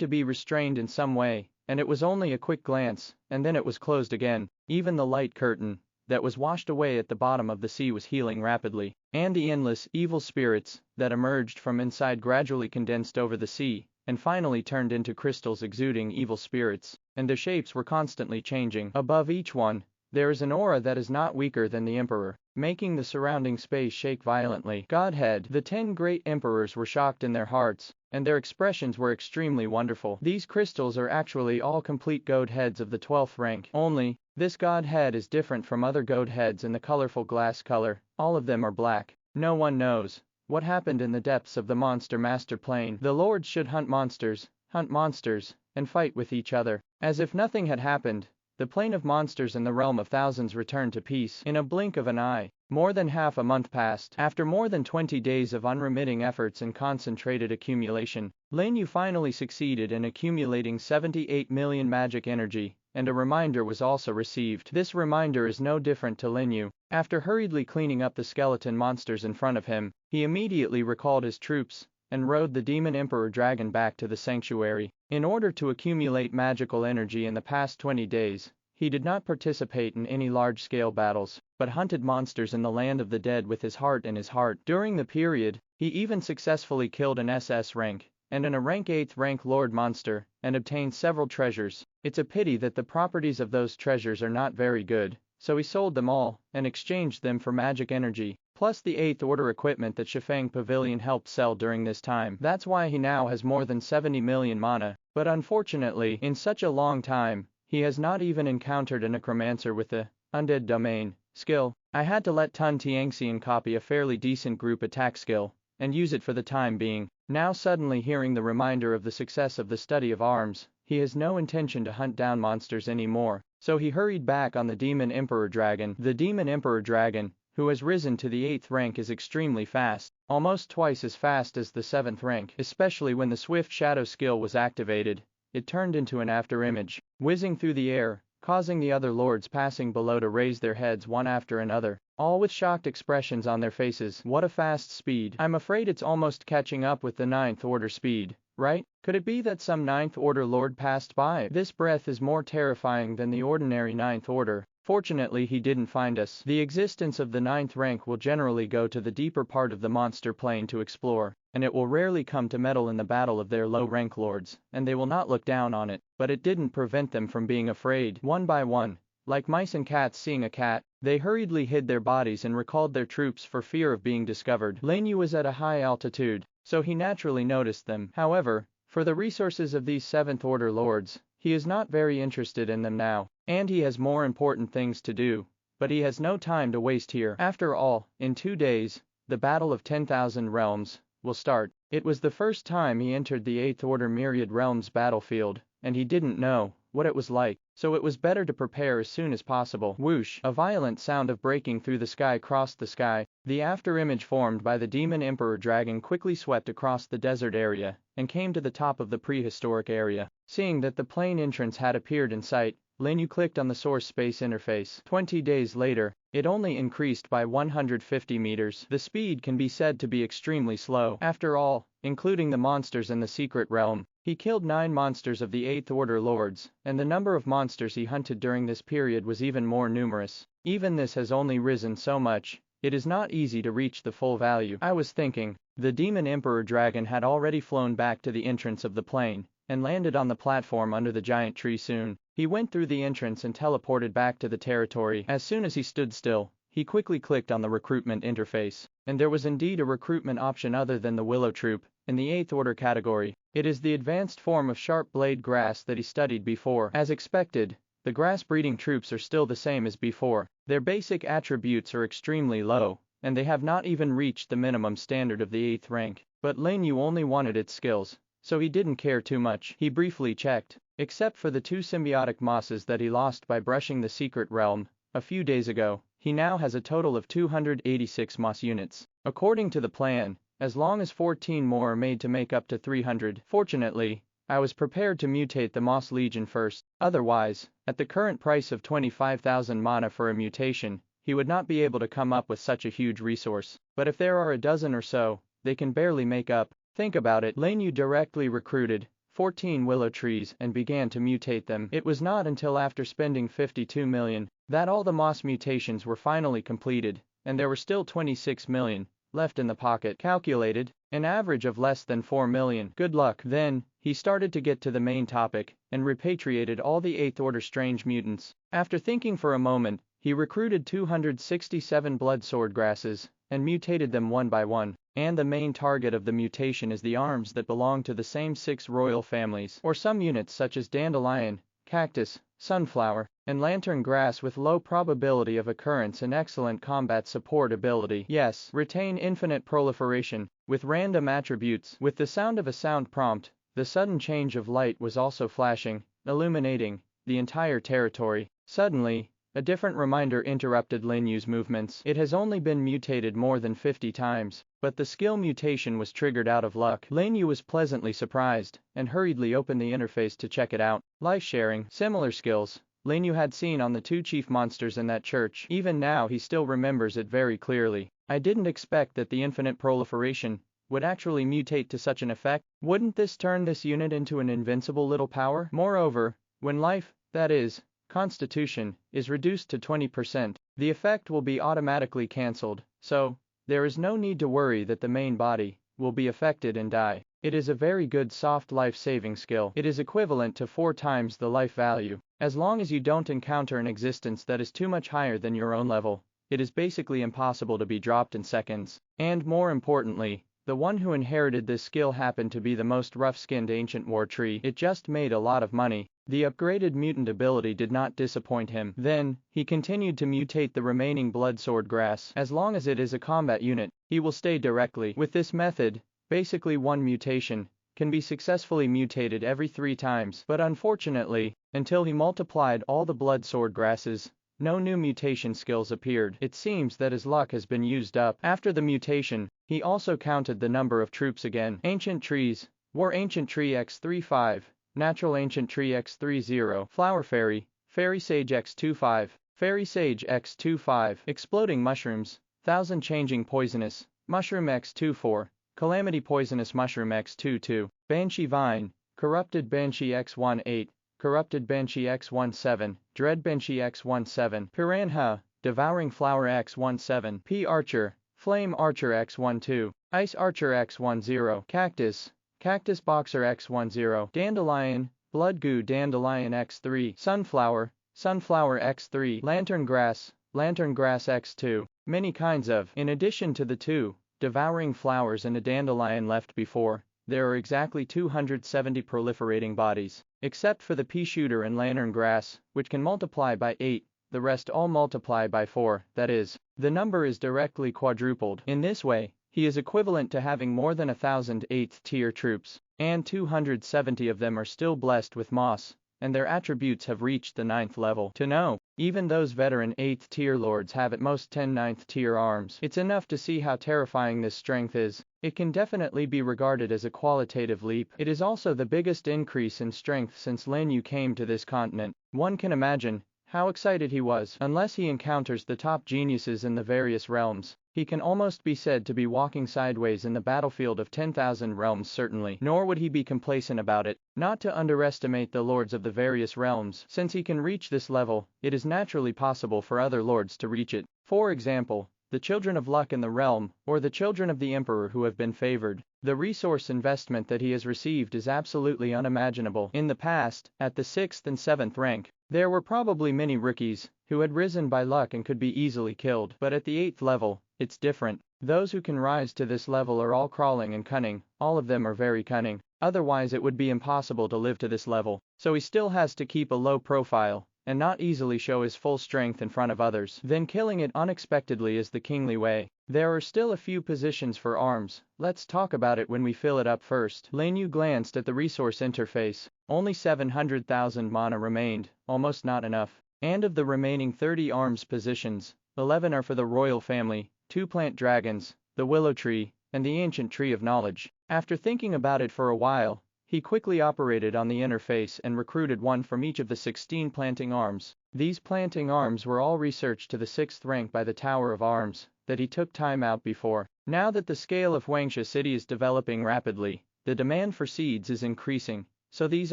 to be restrained in some way, and it was only a quick glance, and then it was closed again. Even the light curtain that was washed away at the bottom of the sea was healing rapidly, and the endless evil spirits that emerged from inside gradually condensed over the sea, and finally turned into crystals exuding evil spirits, and their shapes were constantly changing. Above each one, there is an aura that is not weaker than the Emperor, making the surrounding space shake violently. Godhead. The 10 great emperors were shocked in their hearts, and their expressions were extremely wonderful. These crystals are actually all complete godheads of the 12th rank. Only, this godhead is different from other godheads in the colorful glass color. All of them are black. No one knows what happened in the depths of the monster master plane. The lords should hunt monsters, and fight with each other. As if nothing had happened, the plane of monsters and the realm of thousands returned to peace. In a blink of an eye, more than half a month passed. After more than 20 days of unremitting efforts and concentrated accumulation, Lin You finally succeeded in accumulating 78 million magic energy, and a reminder was also received. This reminder is no different to Lin You. After hurriedly cleaning up the skeleton monsters in front of him, he immediately recalled his troops and rode the demon emperor dragon back to the sanctuary. In order to accumulate magical energy in the past 20 days, he did not participate in any large-scale battles, but hunted monsters in the land of the dead with his heart in his heart. During the period, he even successfully killed an SS rank, and a rank 8th rank lord monster, and obtained several treasures. It's a pity that the properties of those treasures are not very good, so he sold them all, and exchanged them for magic energy, plus the 8th order equipment that Shifeng Pavilion helped sell during this time. That's why he now has more than 70 million mana, but unfortunately, in such a long time, he has not even encountered a necromancer with the undead domain skill. I had to let Tun Tiangxian copy a fairly decent group attack skill, and use it for the time being. Now suddenly hearing the reminder of the success of the study of arms, he has no intention to hunt down monsters anymore, so he hurried back on the Demon Emperor Dragon. The Demon Emperor Dragon, who has risen to the 8th rank, is extremely fast, almost twice as fast as the 7th rank. Especially when the Swift Shadow skill was activated, it turned into an afterimage, whizzing through the air, causing the other lords passing below to raise their heads one after another, all with shocked expressions on their faces. What a fast speed. I'm afraid it's almost catching up with the 9th order speed, right? Could it be that some 9th order lord passed by? This breath is more terrifying than the ordinary 9th order. Fortunately he didn't find us. The existence of the 9th rank will generally go to the deeper part of the monster plane to explore, and it will rarely come to meddle in the battle of their low rank lords, and they will not look down on it. But it didn't prevent them from being afraid. One by one, like mice and cats seeing a cat, they hurriedly hid their bodies and recalled their troops for fear of being discovered. Lin Yu was at a high altitude, so he naturally noticed them. However, for the resources of these 7th order lords, he is not very interested in them now, and he has more important things to do, but he has no time to waste here. After all, in 2 days, the Battle of 10,000 Realms will start. It was the first time he entered the 8th order Myriad Realms battlefield, and he didn't know what it was like, so it was better to prepare as soon as possible. Whoosh! A violent sound of breaking through the sky crossed the sky. The afterimage formed by the Demon Emperor Dragon quickly swept across the desert area, and came to the top of the prehistoric area. Seeing that the plane entrance had appeared in sight, Lin You clicked on the source space interface. 20 days later, it only increased by 150 meters. The speed can be said to be extremely slow. After all, including the monsters in the secret realm, he killed 9 monsters of the 8th Order Lords, and the number of monsters he hunted during this period was even more numerous. Even this has only risen so much. It is not easy to reach the full value. I was thinking, the Demon Emperor Dragon had already flown back to the entrance of the plane, and landed on the platform under the giant tree soon. He went through the entrance and teleported back to the territory. As soon as he stood still, he quickly clicked on the recruitment interface, and there was indeed a recruitment option other than the Willow Troop, in the 8th Order category. It is the advanced form of sharp blade grass that he studied before. As expected, the grass-breeding troops are still the same as before. Their basic attributes are extremely low, and they have not even reached the minimum standard of the 8th rank. But Lin You only wanted its skills, so he didn't care too much. He briefly checked. Except for the 2 symbiotic mosses that he lost by brushing the secret realm a few days ago, he now has a total of 286 moss units. According to the plan, as long as 14 more are made to make up to 300. Fortunately, I was prepared to mutate the Moss Legion first. Otherwise, at the current price of 25,000 mana for a mutation, he would not be able to come up with such a huge resource. But if there are a dozen or so, they can barely make up. Think about it. Lin You directly recruited 14 willow trees and began to mutate them. It was not until after spending 52 million that all the moss mutations were finally completed, and there were still 26 million left in the pocket. Calculated, an average of less than 4 million. Good luck. Then, he started to get to the main topic, and repatriated all the 8th Order strange mutants. After thinking for a moment, he recruited 267 blood sword grasses, and mutated them one by one. And the main target of the mutation is the arms that belong to the same 6 royal families, or some units such as dandelion, cactus, sunflower, and lantern grass with low probability of occurrence and excellent combat support ability. Yes, retain infinite proliferation, with random attributes. With the sound of a sound prompt, the sudden change of light was also flashing, illuminating the entire territory. Suddenly, a different reminder interrupted Lin Yu's movements. It has only been mutated more than 50 times, but the skill mutation was triggered out of luck. Lin Yu was pleasantly surprised, and hurriedly opened the interface to check it out. Life sharing. Similar skills Lin Yu had seen on the 2 chief monsters in that church. Even now he still remembers it very clearly. I didn't expect that the infinite proliferation would actually mutate to such an effect. Wouldn't this turn this unit into an invincible little power? Moreover, when life, that is, Constitution, is reduced to 20%, the effect will be automatically cancelled, so there is no need to worry that the main body will be affected and die. It is a very good soft life-saving skill. It is equivalent to 4 times the life value. As long as you don't encounter an existence that is too much higher than your own level, it is basically impossible to be dropped in seconds. And more importantly, the one who inherited this skill happened to be the most rough-skinned ancient war tree. It just made a lot of money. The upgraded mutant ability did not disappoint him. Then, he continued to mutate the remaining blood sword grass. As long as it is a combat unit, he will stay directly. With this method, basically one mutation can be successfully mutated every 3 times. But unfortunately, until he multiplied all the blood sword grasses, no new mutation skills appeared. It seems that his luck has been used up. After the mutation, he also counted the number of troops again. Ancient trees. War Ancient Tree x35. Natural Ancient Tree x30. Flower Fairy. Fairy Sage x25. Fairy Sage x25. Exploding Mushrooms. Thousand Changing Poisonous. Mushroom x24. Calamity Poisonous Mushroom x22. Banshee Vine. Corrupted Banshee x18. Corrupted Banshee x17. Dread Banshee x17. Piranha. Devouring Flower x17. P. Archer. Flame Archer x12. Ice Archer x10. Cactus. Cactus Boxer x10. Dandelion. Blood Goo Dandelion x3. Sunflower. Sunflower x3. Lantern Grass. Lantern Grass x2. Many kinds of. In addition to the 2 devouring flowers and a dandelion left before, there are exactly 270 proliferating bodies. Except for the pea shooter and lantern grass, which can multiply by 8, the rest all multiply by 4, that is, the number is directly quadrupled. In this way, he is equivalent to having more than 1,000 8th tier troops, and 270 of them are still blessed with moss, and their attributes have reached the 9th level. To know Even those veteran 8th tier lords have at most 10 9th tier arms. It's enough to see how terrifying this strength is. It can definitely be regarded as a qualitative leap. It is also the biggest increase in strength since Lin You came to this continent. One can imagine how excited he was. Unless he encounters the top geniuses in the various realms, he can almost be said to be walking sideways in the battlefield of 10,000 realms certainly. Nor would he be complacent about it. Not to underestimate the lords of the various realms. Since he can reach this level, it is naturally possible for other lords to reach it. For example, the children of luck in the realm, or the children of the emperor who have been favored. The resource investment that he has received is absolutely unimaginable. In the past, at the 6th and 7th rank, there were probably many rookies who had risen by luck and could be easily killed. But at the 8th level, it's different. Those who can rise to this level are all crawling and cunning. All of them are very cunning. Otherwise it would be impossible to live to this level. So he still has to keep a low profile and not easily show his full strength in front of others. Then killing it unexpectedly is the kingly way. There are still a few positions for arms. Let's talk about it when we fill it up first. Lin You glanced at the resource interface. Only 700,000 mana remained, almost not enough. And of the remaining 30 arms positions, 11 are for the royal family, 2 plant dragons, the willow tree, and the ancient tree of knowledge. After thinking about it for a while, he quickly operated on the interface and recruited one from each of the 16 planting arms. These planting arms were all researched to the 6th rank by the Tower of Arms that he took time out before. Now that the scale of Huangsha City is developing rapidly, the demand for seeds is increasing, so these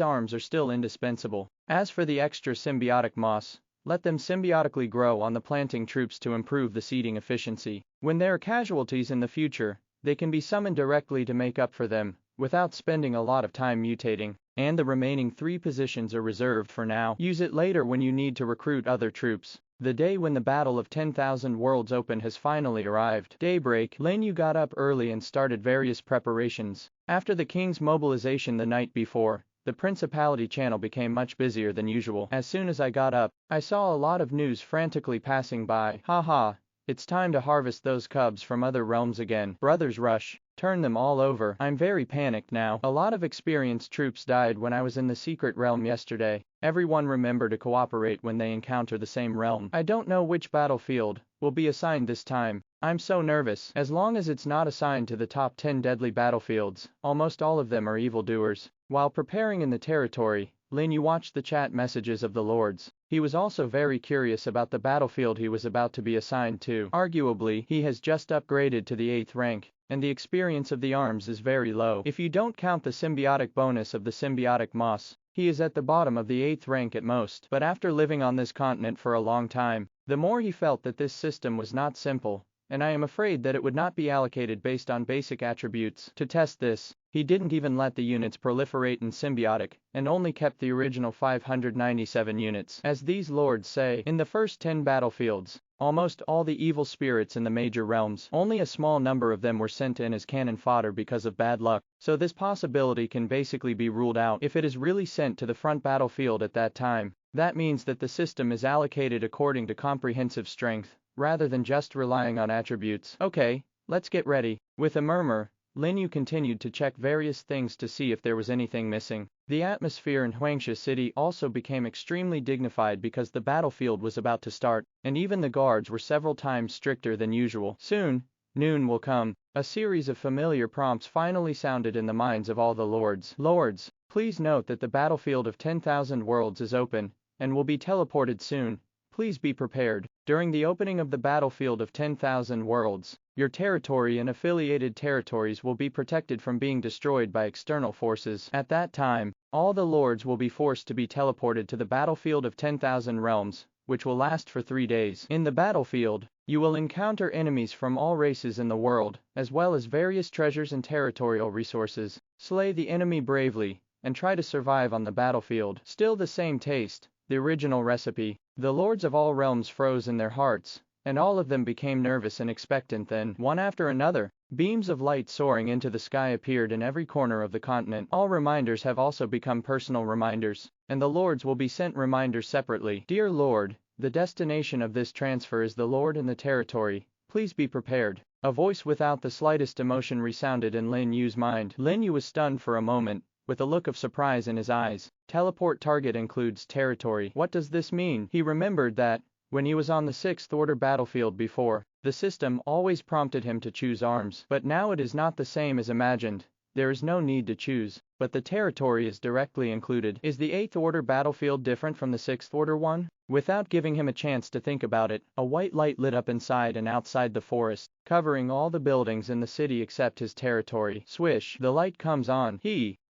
arms are still indispensable. As for the extra symbiotic moss, let them symbiotically grow on the planting troops to improve the seeding efficiency. When there are casualties in the future, they can be summoned directly to make up for them, without spending a lot of time mutating. And the remaining 3 positions are reserved for now. Use it later when you need to recruit other troops. The day when the Battle of 10,000 Worlds Open has finally arrived. Daybreak, Lin You got up early and started various preparations. After the king's mobilization the night before, the Principality channel became much busier than usual. As soon as I got up, I saw a lot of news frantically passing by. Haha, it's time to harvest those cubs from other realms again. Brothers rush. Turn them all over. I'm very panicked now. A lot of experienced troops died when I was in the secret realm yesterday. Everyone remember to cooperate when they encounter the same realm. I don't know which battlefield will be assigned this time. I'm so nervous. As long as it's not assigned to the top 10 deadly battlefields, almost all of them are evildoers. While preparing in the territory, Lin You watched the chat messages of the lords. He was also very curious about the battlefield he was about to be assigned to. Arguably, he has just upgraded to the 8th rank, and the experience of the arms is very low. If you don't count the symbiotic bonus of the symbiotic moss, he is at the bottom of the 8th rank at most. But after living on this continent for a long time, the more he felt that this system was not simple, and I am afraid that it would not be allocated based on basic attributes. To test this, he didn't even let the units proliferate in symbiotic, and only kept the original 597 units. As these lords say, in the first 10 battlefields, almost all the evil spirits in the major realms, only a small number of them were sent in as cannon fodder because of bad luck. So this possibility can basically be ruled out if it is really sent to the front battlefield at that time. That means that the system is allocated according to comprehensive strength, rather than just relying on attributes. Okay, let's get ready. With a murmur, Lin You continued to check various things to see if there was anything missing. The atmosphere in Huangsha City also became extremely dignified because the battlefield was about to start, and even the guards were several times stricter than usual. Soon, noon will come. A series of familiar prompts finally sounded in the minds of all the lords. Lords, please note that the battlefield of 10,000 worlds is open, and will be teleported soon. Please be prepared. During the opening of the battlefield of 10,000 worlds, your territory and affiliated territories will be protected from being destroyed by external forces. At that time, all the lords will be forced to be teleported to the battlefield of 10,000 realms, which will last for 3 days. In the battlefield, you will encounter enemies from all races in the world, as well as various treasures and territorial resources. Slay the enemy bravely, and try to survive on the battlefield. Still the same taste, the original recipe. The lords of all realms froze in their hearts, and all of them became nervous and expectant. Then, one after another, beams of light soaring into the sky appeared in every corner of the continent. All reminders have also become personal reminders, and the lords will be sent reminders separately. Dear Lord, the destination of this transfer is the Lord and the territory. Please be prepared. A voice without the slightest emotion resounded in Lin Yu's mind. Lin Yu was stunned for a moment, with a look of surprise in his eyes. Teleport target includes territory. What does this mean? He remembered that, when he was on the 6th Order battlefield before, the system always prompted him to choose arms. But now it is not the same as imagined. There is no need to choose, but the territory is directly included. Is the 8th Order battlefield different from the 6th Order one? Without giving him a chance to think about it, a white light lit up inside and outside the forest, covering all the buildings in the city except his territory. Swish, the light comes on.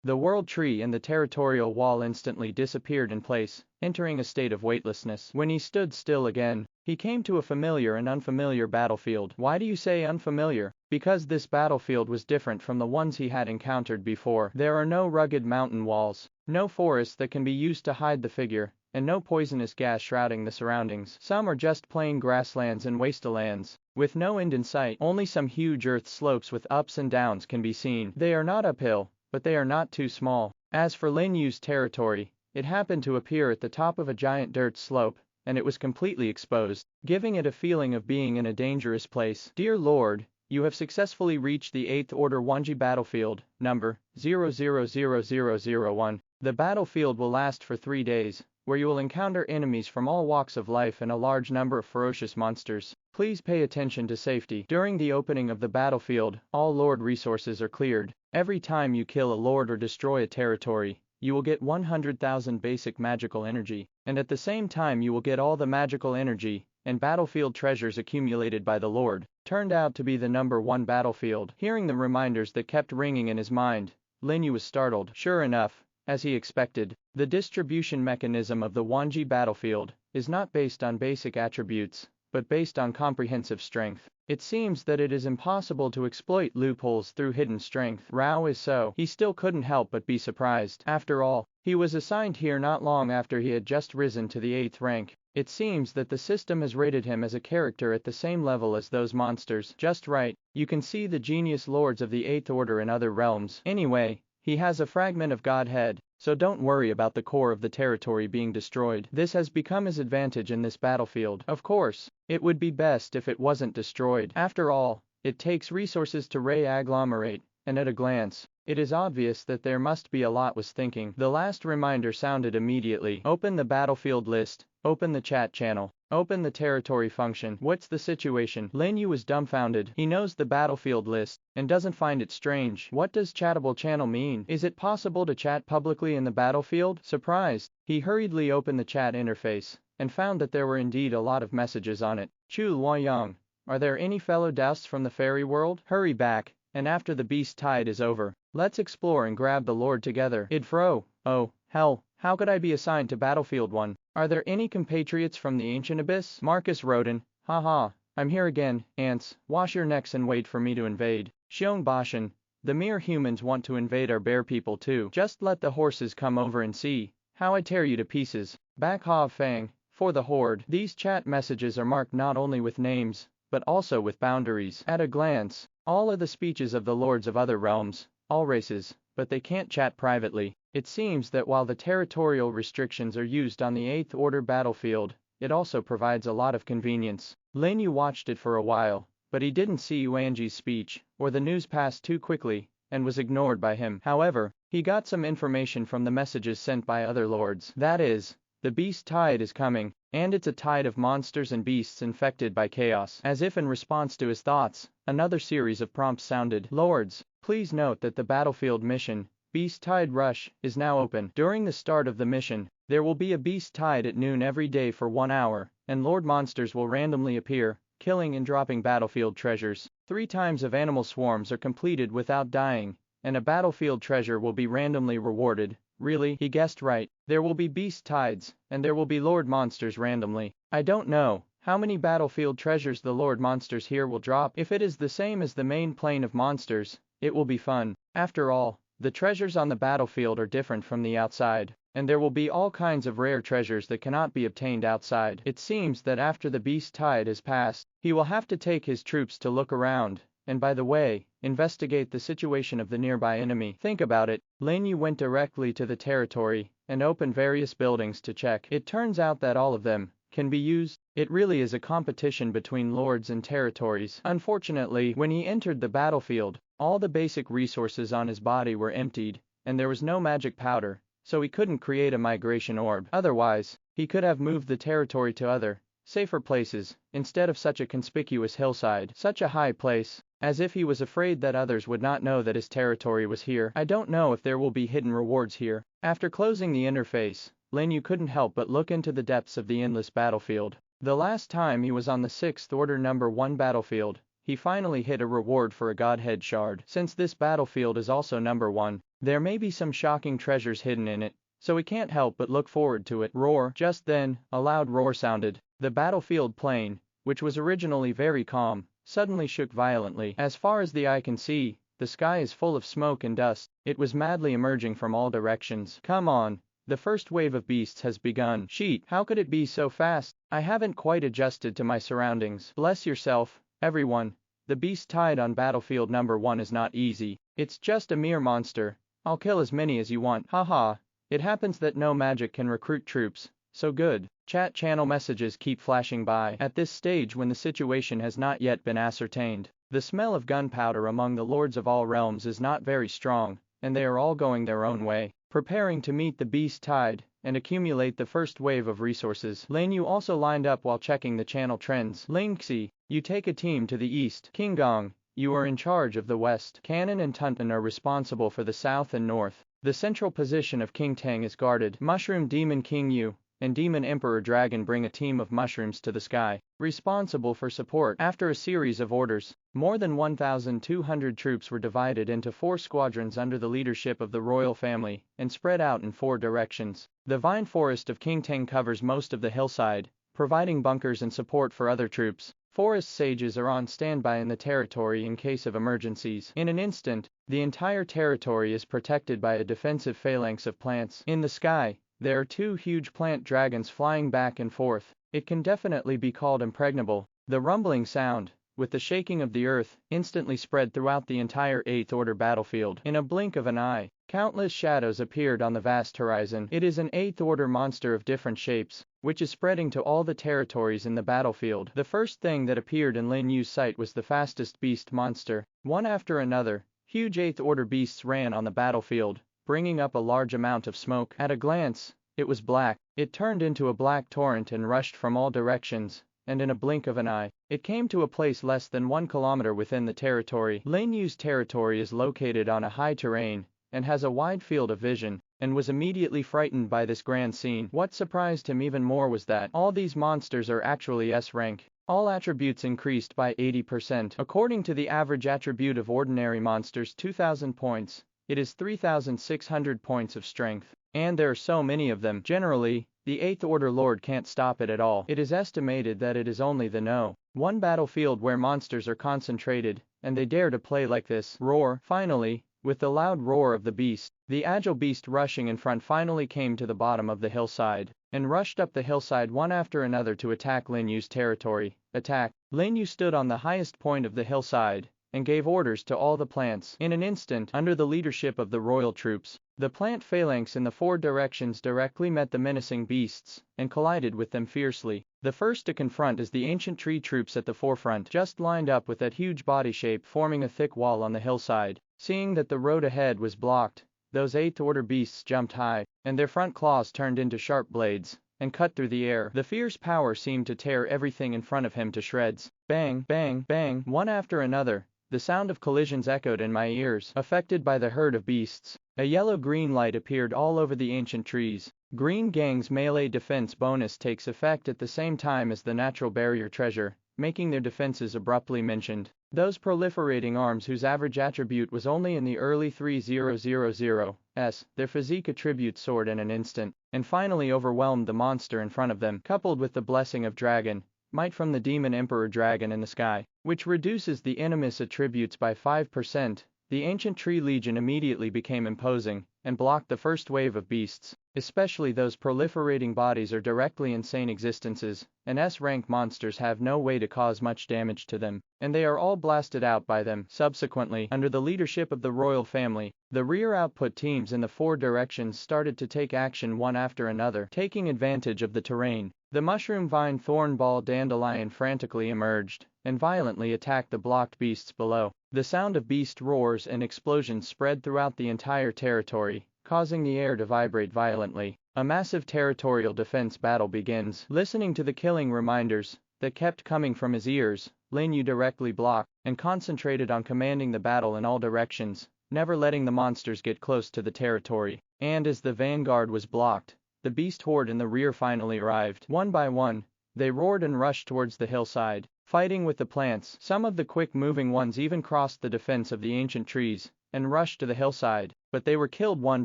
The world tree and the territorial wall instantly disappeared in place, entering a state of weightlessness. When he stood still again, he came to a familiar and unfamiliar battlefield. Why do you say unfamiliar? Because this battlefield was different from the ones he had encountered before. There are no rugged mountain walls, no forests that can be used to hide the figure, and no poisonous gas shrouding the surroundings. Some are just plain grasslands and wastelands, with no end in sight. Only some huge earth slopes with ups and downs can be seen. They are not uphill, but they are not too small. As for Lin Yu's territory, it happened to appear at the top of a giant dirt slope, and it was completely exposed, giving it a feeling of being in a dangerous place. Dear Lord, you have successfully reached the 8th Order Wanji battlefield, number 000001. The battlefield will last for 3 days, where you will encounter enemies from all walks of life and a large number of ferocious monsters. Please pay attention to safety. During the opening of the battlefield, all Lord resources are cleared. Every time you kill a Lord or destroy a territory, you will get 100,000 basic magical energy, and at the same time you will get all the magical energy and battlefield treasures accumulated by the Lord. Turned out to be the number 1 battlefield. Hearing the reminders that kept ringing in his mind, Lin Yu was startled. Sure enough, as he expected, the distribution mechanism of the Wanji battlefield is not based on basic attributes, but based on comprehensive strength. It seems that it is impossible to exploit loopholes through hidden strength. Rao is so. He still couldn't help but be surprised. After all, he was assigned here not long after he had just risen to the 8th rank. It seems that the system has rated him as a character at the same level as those monsters. Just right, you can see the genius lords of the 8th Order in other realms. Anyway, he has a fragment of Godhead, so don't worry about the core of the territory being destroyed. This has become his advantage in this battlefield. Of course, it would be best if it wasn't destroyed. After all, it takes resources to re-agglomerate, and at a glance, it is obvious that there must be a lot was thinking. The last reminder sounded immediately. Open the battlefield list, open the chat channel, open the territory function. What's the situation? Lin Yu was dumbfounded. He knows the battlefield list, and doesn't find it strange. What does chattable channel mean? Is it possible to chat publicly in the battlefield? Surprised, he hurriedly opened the chat interface, and found that there were indeed a lot of messages on it. Chu Luoyang, are there any fellow Dousts from the fairy world? Hurry back, and after the beast tide is over, let's explore and grab the Lord together. Idfro, oh, hell, how could I be assigned to Battlefield 1? Are there any compatriots from the ancient abyss? Marcus Roden, haha, I'm here again. Ants, wash your necks and wait for me to invade. Xiong Bashan, the mere humans want to invade our bear people too. Just let the horses come over and see how I tear you to pieces. Back Ha Fang, for the Horde. These chat messages are marked not only with names, but also with boundaries. At a glance, all are the speeches of the lords of other realms, all races, but they can't chat privately. It seems that while the territorial restrictions are used on the 8th Order battlefield, it also provides a lot of convenience. Lin Yu watched it for a while, but he didn't see Yuanji's speech, or the news passed too quickly, and was ignored by him. However, he got some information from the messages sent by other lords. That is, the beast tide is coming, and it's a tide of monsters and beasts infected by chaos. As if in response to his thoughts, another series of prompts sounded. Lords, please note that the battlefield mission, Beast Tide Rush, is now open. During the start of the mission, there will be a beast tide at noon every day for 1 hour, and Lord monsters will randomly appear, killing and dropping battlefield treasures. 3 times of animal swarms are completed without dying, and a battlefield treasure will be randomly rewarded. Really? He guessed right. There will be beast tides, and there will be Lord monsters randomly. I don't know how many battlefield treasures the Lord monsters here will drop. If it is the same as the main plane of monsters, it will be fun. After all, the treasures on the battlefield are different from the outside, and there will be all kinds of rare treasures that cannot be obtained outside. It seems that after the beast tide has passed, he will have to take his troops to look around, and by the way, investigate the situation of the nearby enemy. Think about it. Lin Yu went directly to the territory, and opened various buildings to check. It turns out that all of them can be used. It really is a competition between lords and territories. Unfortunately, when he entered the battlefield, all the basic resources on his body were emptied, and there was no magic powder, so he couldn't create a migration orb. Otherwise, he could have moved the territory to other, safer places, instead of such a conspicuous hillside, such a high place, as if he was afraid that others would not know that his territory was here. I don't know if there will be hidden rewards here. After closing the interface, Lin You couldn't help but look into the depths of the endless battlefield. The last time he was on the 6th Order number 1 battlefield, he finally hit a reward for a Godhead shard. Since this battlefield is also number 1, there may be some shocking treasures hidden in it, so he can't help but look forward to it. Roar! Just then, a loud roar sounded. The battlefield plain, which was originally very calm, suddenly shook violently. As far as the eye can see, the sky is full of smoke and dust. It was madly emerging from all directions. Come on! The first wave of beasts has begun. Sheet, how could it be so fast? I haven't quite adjusted to my surroundings. Bless yourself, everyone. The beast tied on battlefield number 1 is not easy. It's just a mere monster. I'll kill as many as you want. Haha. It happens that no magic can recruit troops, so good. Chat channel messages keep flashing by. At this stage when the situation has not yet been ascertained, the smell of gunpowder among the lords of all realms is not very strong, and they are all going their own way, preparing to meet the beast tide and accumulate the first wave of resources. Lin You also lined up while checking the channel trends. Lingxi, you take a team to the east. King Gong, you are in charge of the west. Cannon and Tuntan are responsible for the south and north. The central position of King Tang is guarded. Mushroom Demon King Yu and Demon Emperor Dragon bring a team of mushrooms to the sky, responsible for support. After a series of orders, more than 1,200 troops were divided into 4 squadrons under the leadership of the royal family, and spread out in 4 directions. The vine forest of King Tang covers most of the hillside, providing bunkers and support for other troops. Forest sages are on standby in the territory in case of emergencies. In an instant, the entire territory is protected by a defensive phalanx of plants. In the sky, there are 2 huge plant dragons flying back and forth. It can definitely be called impregnable. The rumbling sound, with the shaking of the earth, instantly spread throughout the entire 8th Order battlefield. In a blink of an eye, countless shadows appeared on the vast horizon. It is an 8th Order monster of different shapes, which is spreading to all the territories in the battlefield. The first thing that appeared in Lin Yu's sight was the fastest beast monster. One after another, huge 8th Order beasts ran on the battlefield, bringing up a large amount of smoke. At a glance, it was black. It turned into a black torrent and rushed from all directions, and in a blink of an eye, it came to a place less than 1 kilometer within the territory. Lin Yu's territory is located on a high terrain, and has a wide field of vision, and was immediately frightened by this grand scene. What surprised him even more was that all these monsters are actually S rank. All attributes increased by 80%. According to the average attribute of ordinary monsters 2,000 points, it is 3,600 points of strength. And there are so many of them. Generally, the 8th Order Lord can't stop it at all. It is estimated that it is only the No. 1 battlefield where monsters are concentrated, and they dare to play like this. Roar! Finally, with the loud roar of the beast, the agile beast rushing in front finally came to the bottom of the hillside, and rushed up the hillside one after another to attack Lin Yu's territory. Attack! Lin Yu stood on the highest point of the hillside, and gave orders to all the plants. In an instant, under the leadership of the royal troops, the plant phalanx in the 4 directions directly met the menacing beasts, and collided with them fiercely. The first to confront is the ancient tree troops at the forefront, just lined up with that huge body shape forming a thick wall on the hillside. Seeing that the road ahead was blocked, those 8th Order beasts jumped high, and their front claws turned into sharp blades, and cut through the air. The fierce power seemed to tear everything in front of him to shreds. Bang, bang, bang, one after another. The sound of collisions echoed in my ears. Affected by the herd of beasts, a yellow-green light appeared all over the ancient trees. Green Gang's melee defense bonus takes effect at the same time as the natural barrier treasure, making their defenses abruptly mentioned. Those proliferating arms whose average attribute was only in the early 3000s, their physique attribute soared in an instant, and finally overwhelmed the monster in front of them. Coupled with the blessing of dragon, might from the Demon Emperor Dragon in the sky, which reduces the enemy's attributes by 5%, the ancient tree legion immediately became imposing, and blocked the first wave of beasts. Especially those proliferating bodies are directly insane existences, and S-rank monsters have no way to cause much damage to them, and they are all blasted out by them. Subsequently, under the leadership of the royal family, the rear output teams in the 4 directions started to take action one after another, taking advantage of the terrain. The mushroom vine thorn ball dandelion frantically emerged, and violently attacked the blocked beasts below. The sound of beast roars and explosions spread throughout the entire territory, causing the air to vibrate violently. A massive territorial defense battle begins. Listening to the killing reminders that kept coming from his ears, Lin You directly blocked and concentrated on commanding the battle in all directions, never letting the monsters get close to the territory. And as the vanguard was blocked, the beast horde in the rear finally arrived. One by one, they roared and rushed towards the hillside, fighting with the plants. Some of the quick-moving ones even crossed the defense of the ancient trees and rushed to the hillside, but they were killed one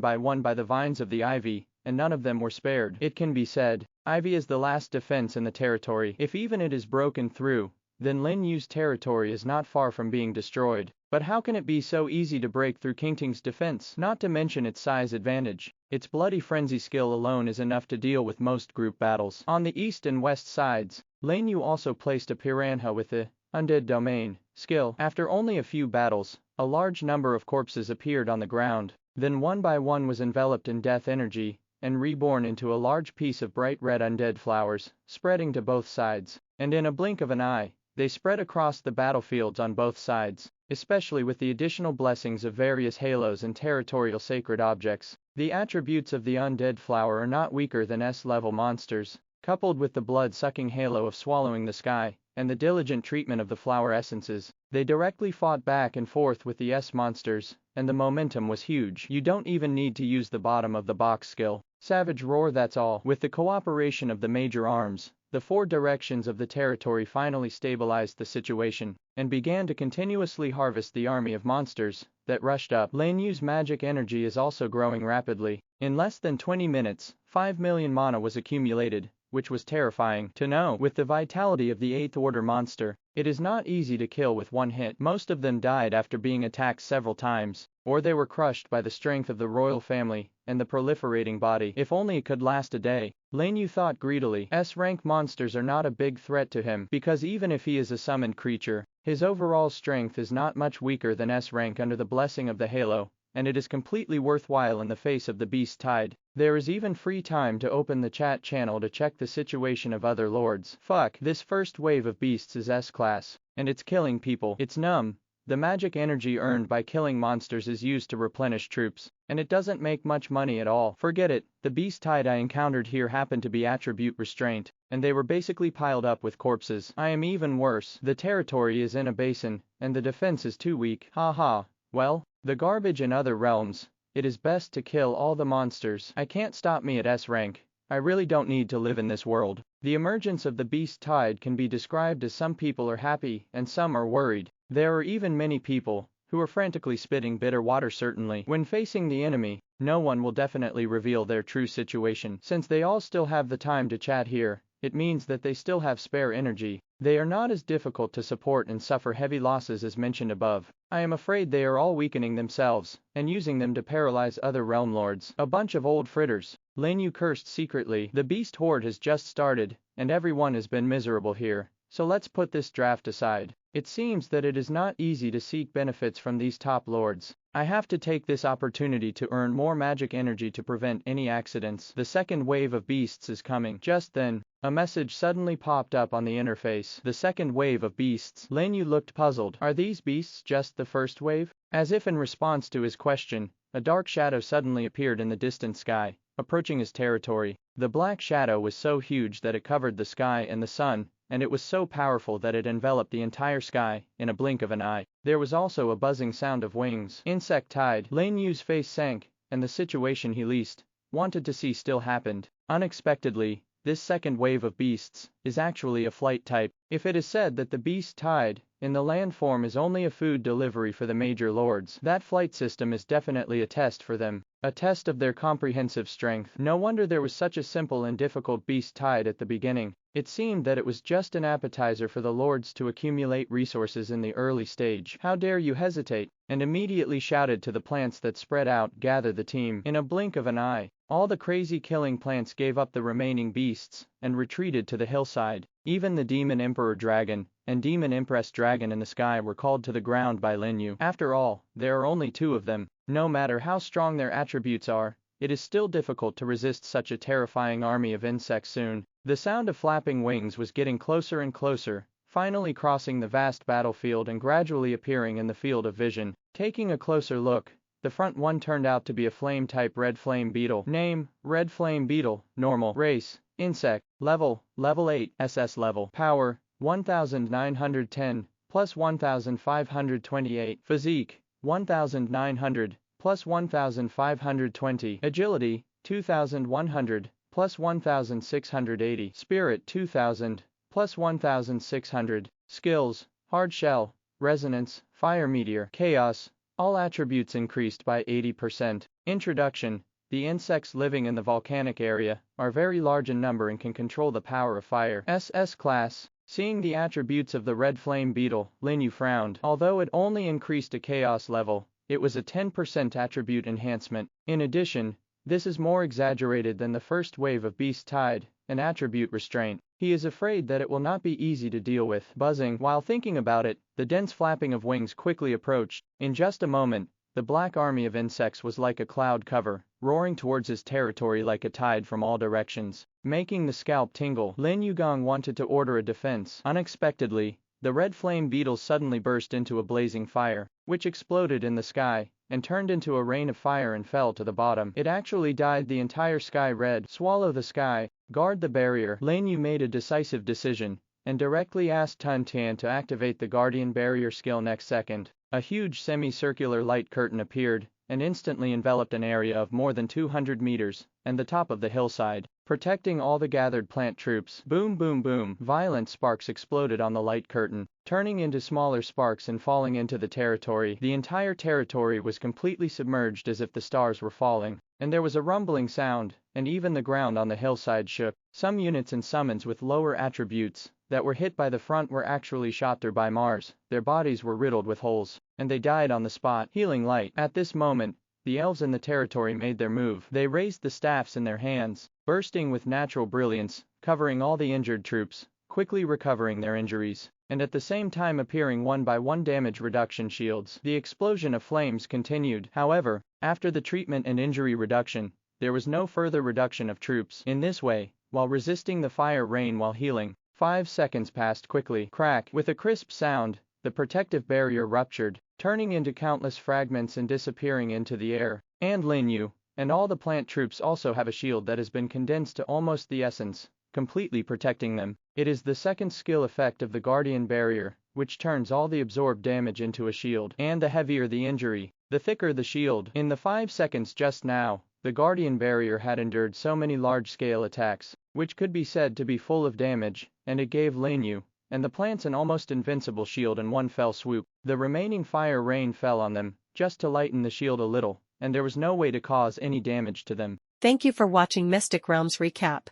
by the vines of the ivy, and none of them were spared. It can be said, ivy is the last defense in the territory. If even it is broken through, then Lin Yu's territory is not far from being destroyed. But how can it be so easy to break through Qingting's defense? Not to mention its size advantage. Its bloody frenzy skill alone is enough to deal with most group battles. On the east and west sides, Lin Yu also placed a piranha with the undead domain skill. After only a few battles, a large number of corpses appeared on the ground. Then one by one was enveloped in death energy and reborn into a large piece of bright red undead flowers, spreading to both sides. And in a blink of an eye, they spread across the battlefields on both sides, especially with the additional blessings of various halos and territorial sacred objects. The attributes of the undead flower are not weaker than S-level monsters, coupled with the blood-sucking halo of swallowing the sky, and the diligent treatment of the flower essences. They directly fought back and forth with the S monsters, and the momentum was huge. You don't even need to use the bottom of the box skill. Savage roar, that's all. With the cooperation of the major arms, the four directions of the territory finally stabilized the situation, and began to continuously harvest the army of monsters that rushed up. Lin Yu's magic energy is also growing rapidly. In less than 20 minutes, 5 million mana was accumulated, which was terrifying to know. With the vitality of the 8th order monster, it is not easy to kill with one hit. Most of them died after being attacked several times, or they were crushed by the strength of the royal family and the proliferating body. If only it could last a day. Lin Yu thought greedily. S-rank monsters are not a big threat to him, because even if he is a summoned creature, his overall strength is not much weaker than S-rank under the blessing of the halo, and it is completely worthwhile in the face of the beast tide. There is even free time to open the chat channel to check the situation of other lords. Fuck, this first wave of beasts is S-class, and it's killing people. It's numb. The magic energy earned by killing monsters is used to replenish troops, and it doesn't make much money at all. Forget it. The beast tide I encountered here happened to be attribute restraint, and they were basically piled up with corpses. I am even worse. The territory is in a basin, and the defense is too weak. Haha. Well, the garbage in other realms. It is best to kill all the monsters. I can't stop me at S rank. I really don't need to live in this world. The emergence of the beast tide can be described as some people are happy and some are worried. There are even many people who are frantically spitting bitter water. Certainly, when facing the enemy, no one will definitely reveal their true situation. Since they all still have the time to chat here, it means that they still have spare energy. They are not as difficult to support and suffer heavy losses as mentioned above. I am afraid they are all weakening themselves and using them to paralyze other realm lords. A bunch of old fritters. Lin Yu cursed secretly. The beast horde has just started, and everyone has been miserable here. So let's put this draft aside. It seems that it is not easy to seek benefits from these top lords. I have to take this opportunity to earn more magic energy to prevent any accidents. The second wave of beasts is coming. Just then, a message suddenly popped up on the interface. The second wave of beasts. Lin Yu looked puzzled. Are these beasts just the first wave? As if in response to his question, a dark shadow suddenly appeared in the distant sky, approaching his territory. The black shadow was so huge that it covered the sky and the sun, and it was so powerful that it enveloped the entire sky in a blink of an eye. There was also a buzzing sound of wings. Insect tide. Lin Yu's face sank, and the situation he least wanted to see still happened. Unexpectedly, this second wave of beasts is actually a flight type. If it is said that the beast tide in the land form is only a food delivery for the major lords, that flight system is definitely a test for them. A test of their comprehensive strength. No wonder there was such a simple and difficult beast tide at the beginning. It seemed that it was just an appetizer for the lords to accumulate resources in the early stage. How dare you hesitate? And immediately shouted to the plants that spread out, gather the team. In a blink of an eye, all the crazy killing plants gave up the remaining beasts and retreated to the hillside. Even the Demon Emperor Dragon and Demon Empress Dragon in the sky were called to the ground by Lin Yu. After all, there are only two of them. No matter how strong their attributes are, it is still difficult to resist such a terrifying army of insects soon. The sound of flapping wings was getting closer and closer, finally crossing the vast battlefield and gradually appearing in the field of vision. Taking a closer look, the front one turned out to be a flame-type red flame beetle. Name: Red Flame Beetle. Normal. Race: Insect. Level: Level 8, SS level. Power: 1910, plus 1528. Physique: 1900, plus 1520. Agility: 2100, plus 1680. Spirit: 2000, plus 1600. Skills: Hard Shell, Resonance, Fire Meteor, Chaos. All attributes increased by 80%. Introduction: the insects living in the volcanic area are very large in number and can control the power of fire. SS class. Seeing the attributes of the red flame beetle, Lin You frowned. Although it only increased to chaos level, it was a 10% attribute enhancement. In addition, this is more exaggerated than the first wave of Beast Tide, an attribute restraint. He is afraid that it will not be easy to deal with. Buzzing. While thinking about it, the dense flapping of wings quickly approached. In just a moment, the black army of insects was like a cloud cover, roaring towards his territory like a tide from all directions, making the scalp tingle. Lin Yugong wanted to order a defense. Unexpectedly, the red flame beetle suddenly burst into a blazing fire, which exploded in the sky and turned into a rain of fire and fell to the bottom. It actually dyed the entire sky red. Swallow the sky, guard the barrier. Lin Yu made a decisive decision and directly asked Tun Tian to activate the guardian barrier skill. Next second, a huge semicircular light curtain appeared and instantly enveloped an area of more than 200 meters and the top of the hillside, protecting all the gathered plant troops. Boom boom boom. Violent sparks exploded on the light curtain, turning into smaller sparks and falling into the territory. The entire territory was completely submerged as if the stars were falling, and there was a rumbling sound, and even the ground on the hillside shook. Some units and summons with lower attributes that were hit by the front were actually shot through by Mars. Their bodies were riddled with holes, and they died on the spot. Healing light. At this moment, the elves in the territory made their move. They raised the staffs in their hands, bursting with natural brilliance, covering all the injured troops, quickly recovering their injuries, and at the same time appearing one by one damage reduction shields. The explosion of flames continued. However, after the treatment and injury reduction, there was no further reduction of troops. In this way, while resisting the fire rain while healing, 5 seconds passed quickly. Crack. With a crisp sound, the protective barrier ruptured, turning into countless fragments and disappearing into the air. And Lin Yu and all the plant troops also have a shield that has been condensed to almost the essence, completely protecting them. It is the second skill effect of the guardian barrier, which turns all the absorbed damage into a shield. And the heavier the injury, the thicker the shield. In the 5 seconds just now, the guardian barrier had endured so many large-scale attacks, which could be said to be full of damage, and it gave Lin Yu and the plants an almost invincible shield in one fell swoop. The remaining fire rain fell on them, just to lighten the shield a little, and there was no way to cause any damage to them. Thank you for watching Mystic Realms Recap.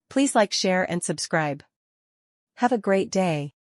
Please like, share and subscribe. Have a great day.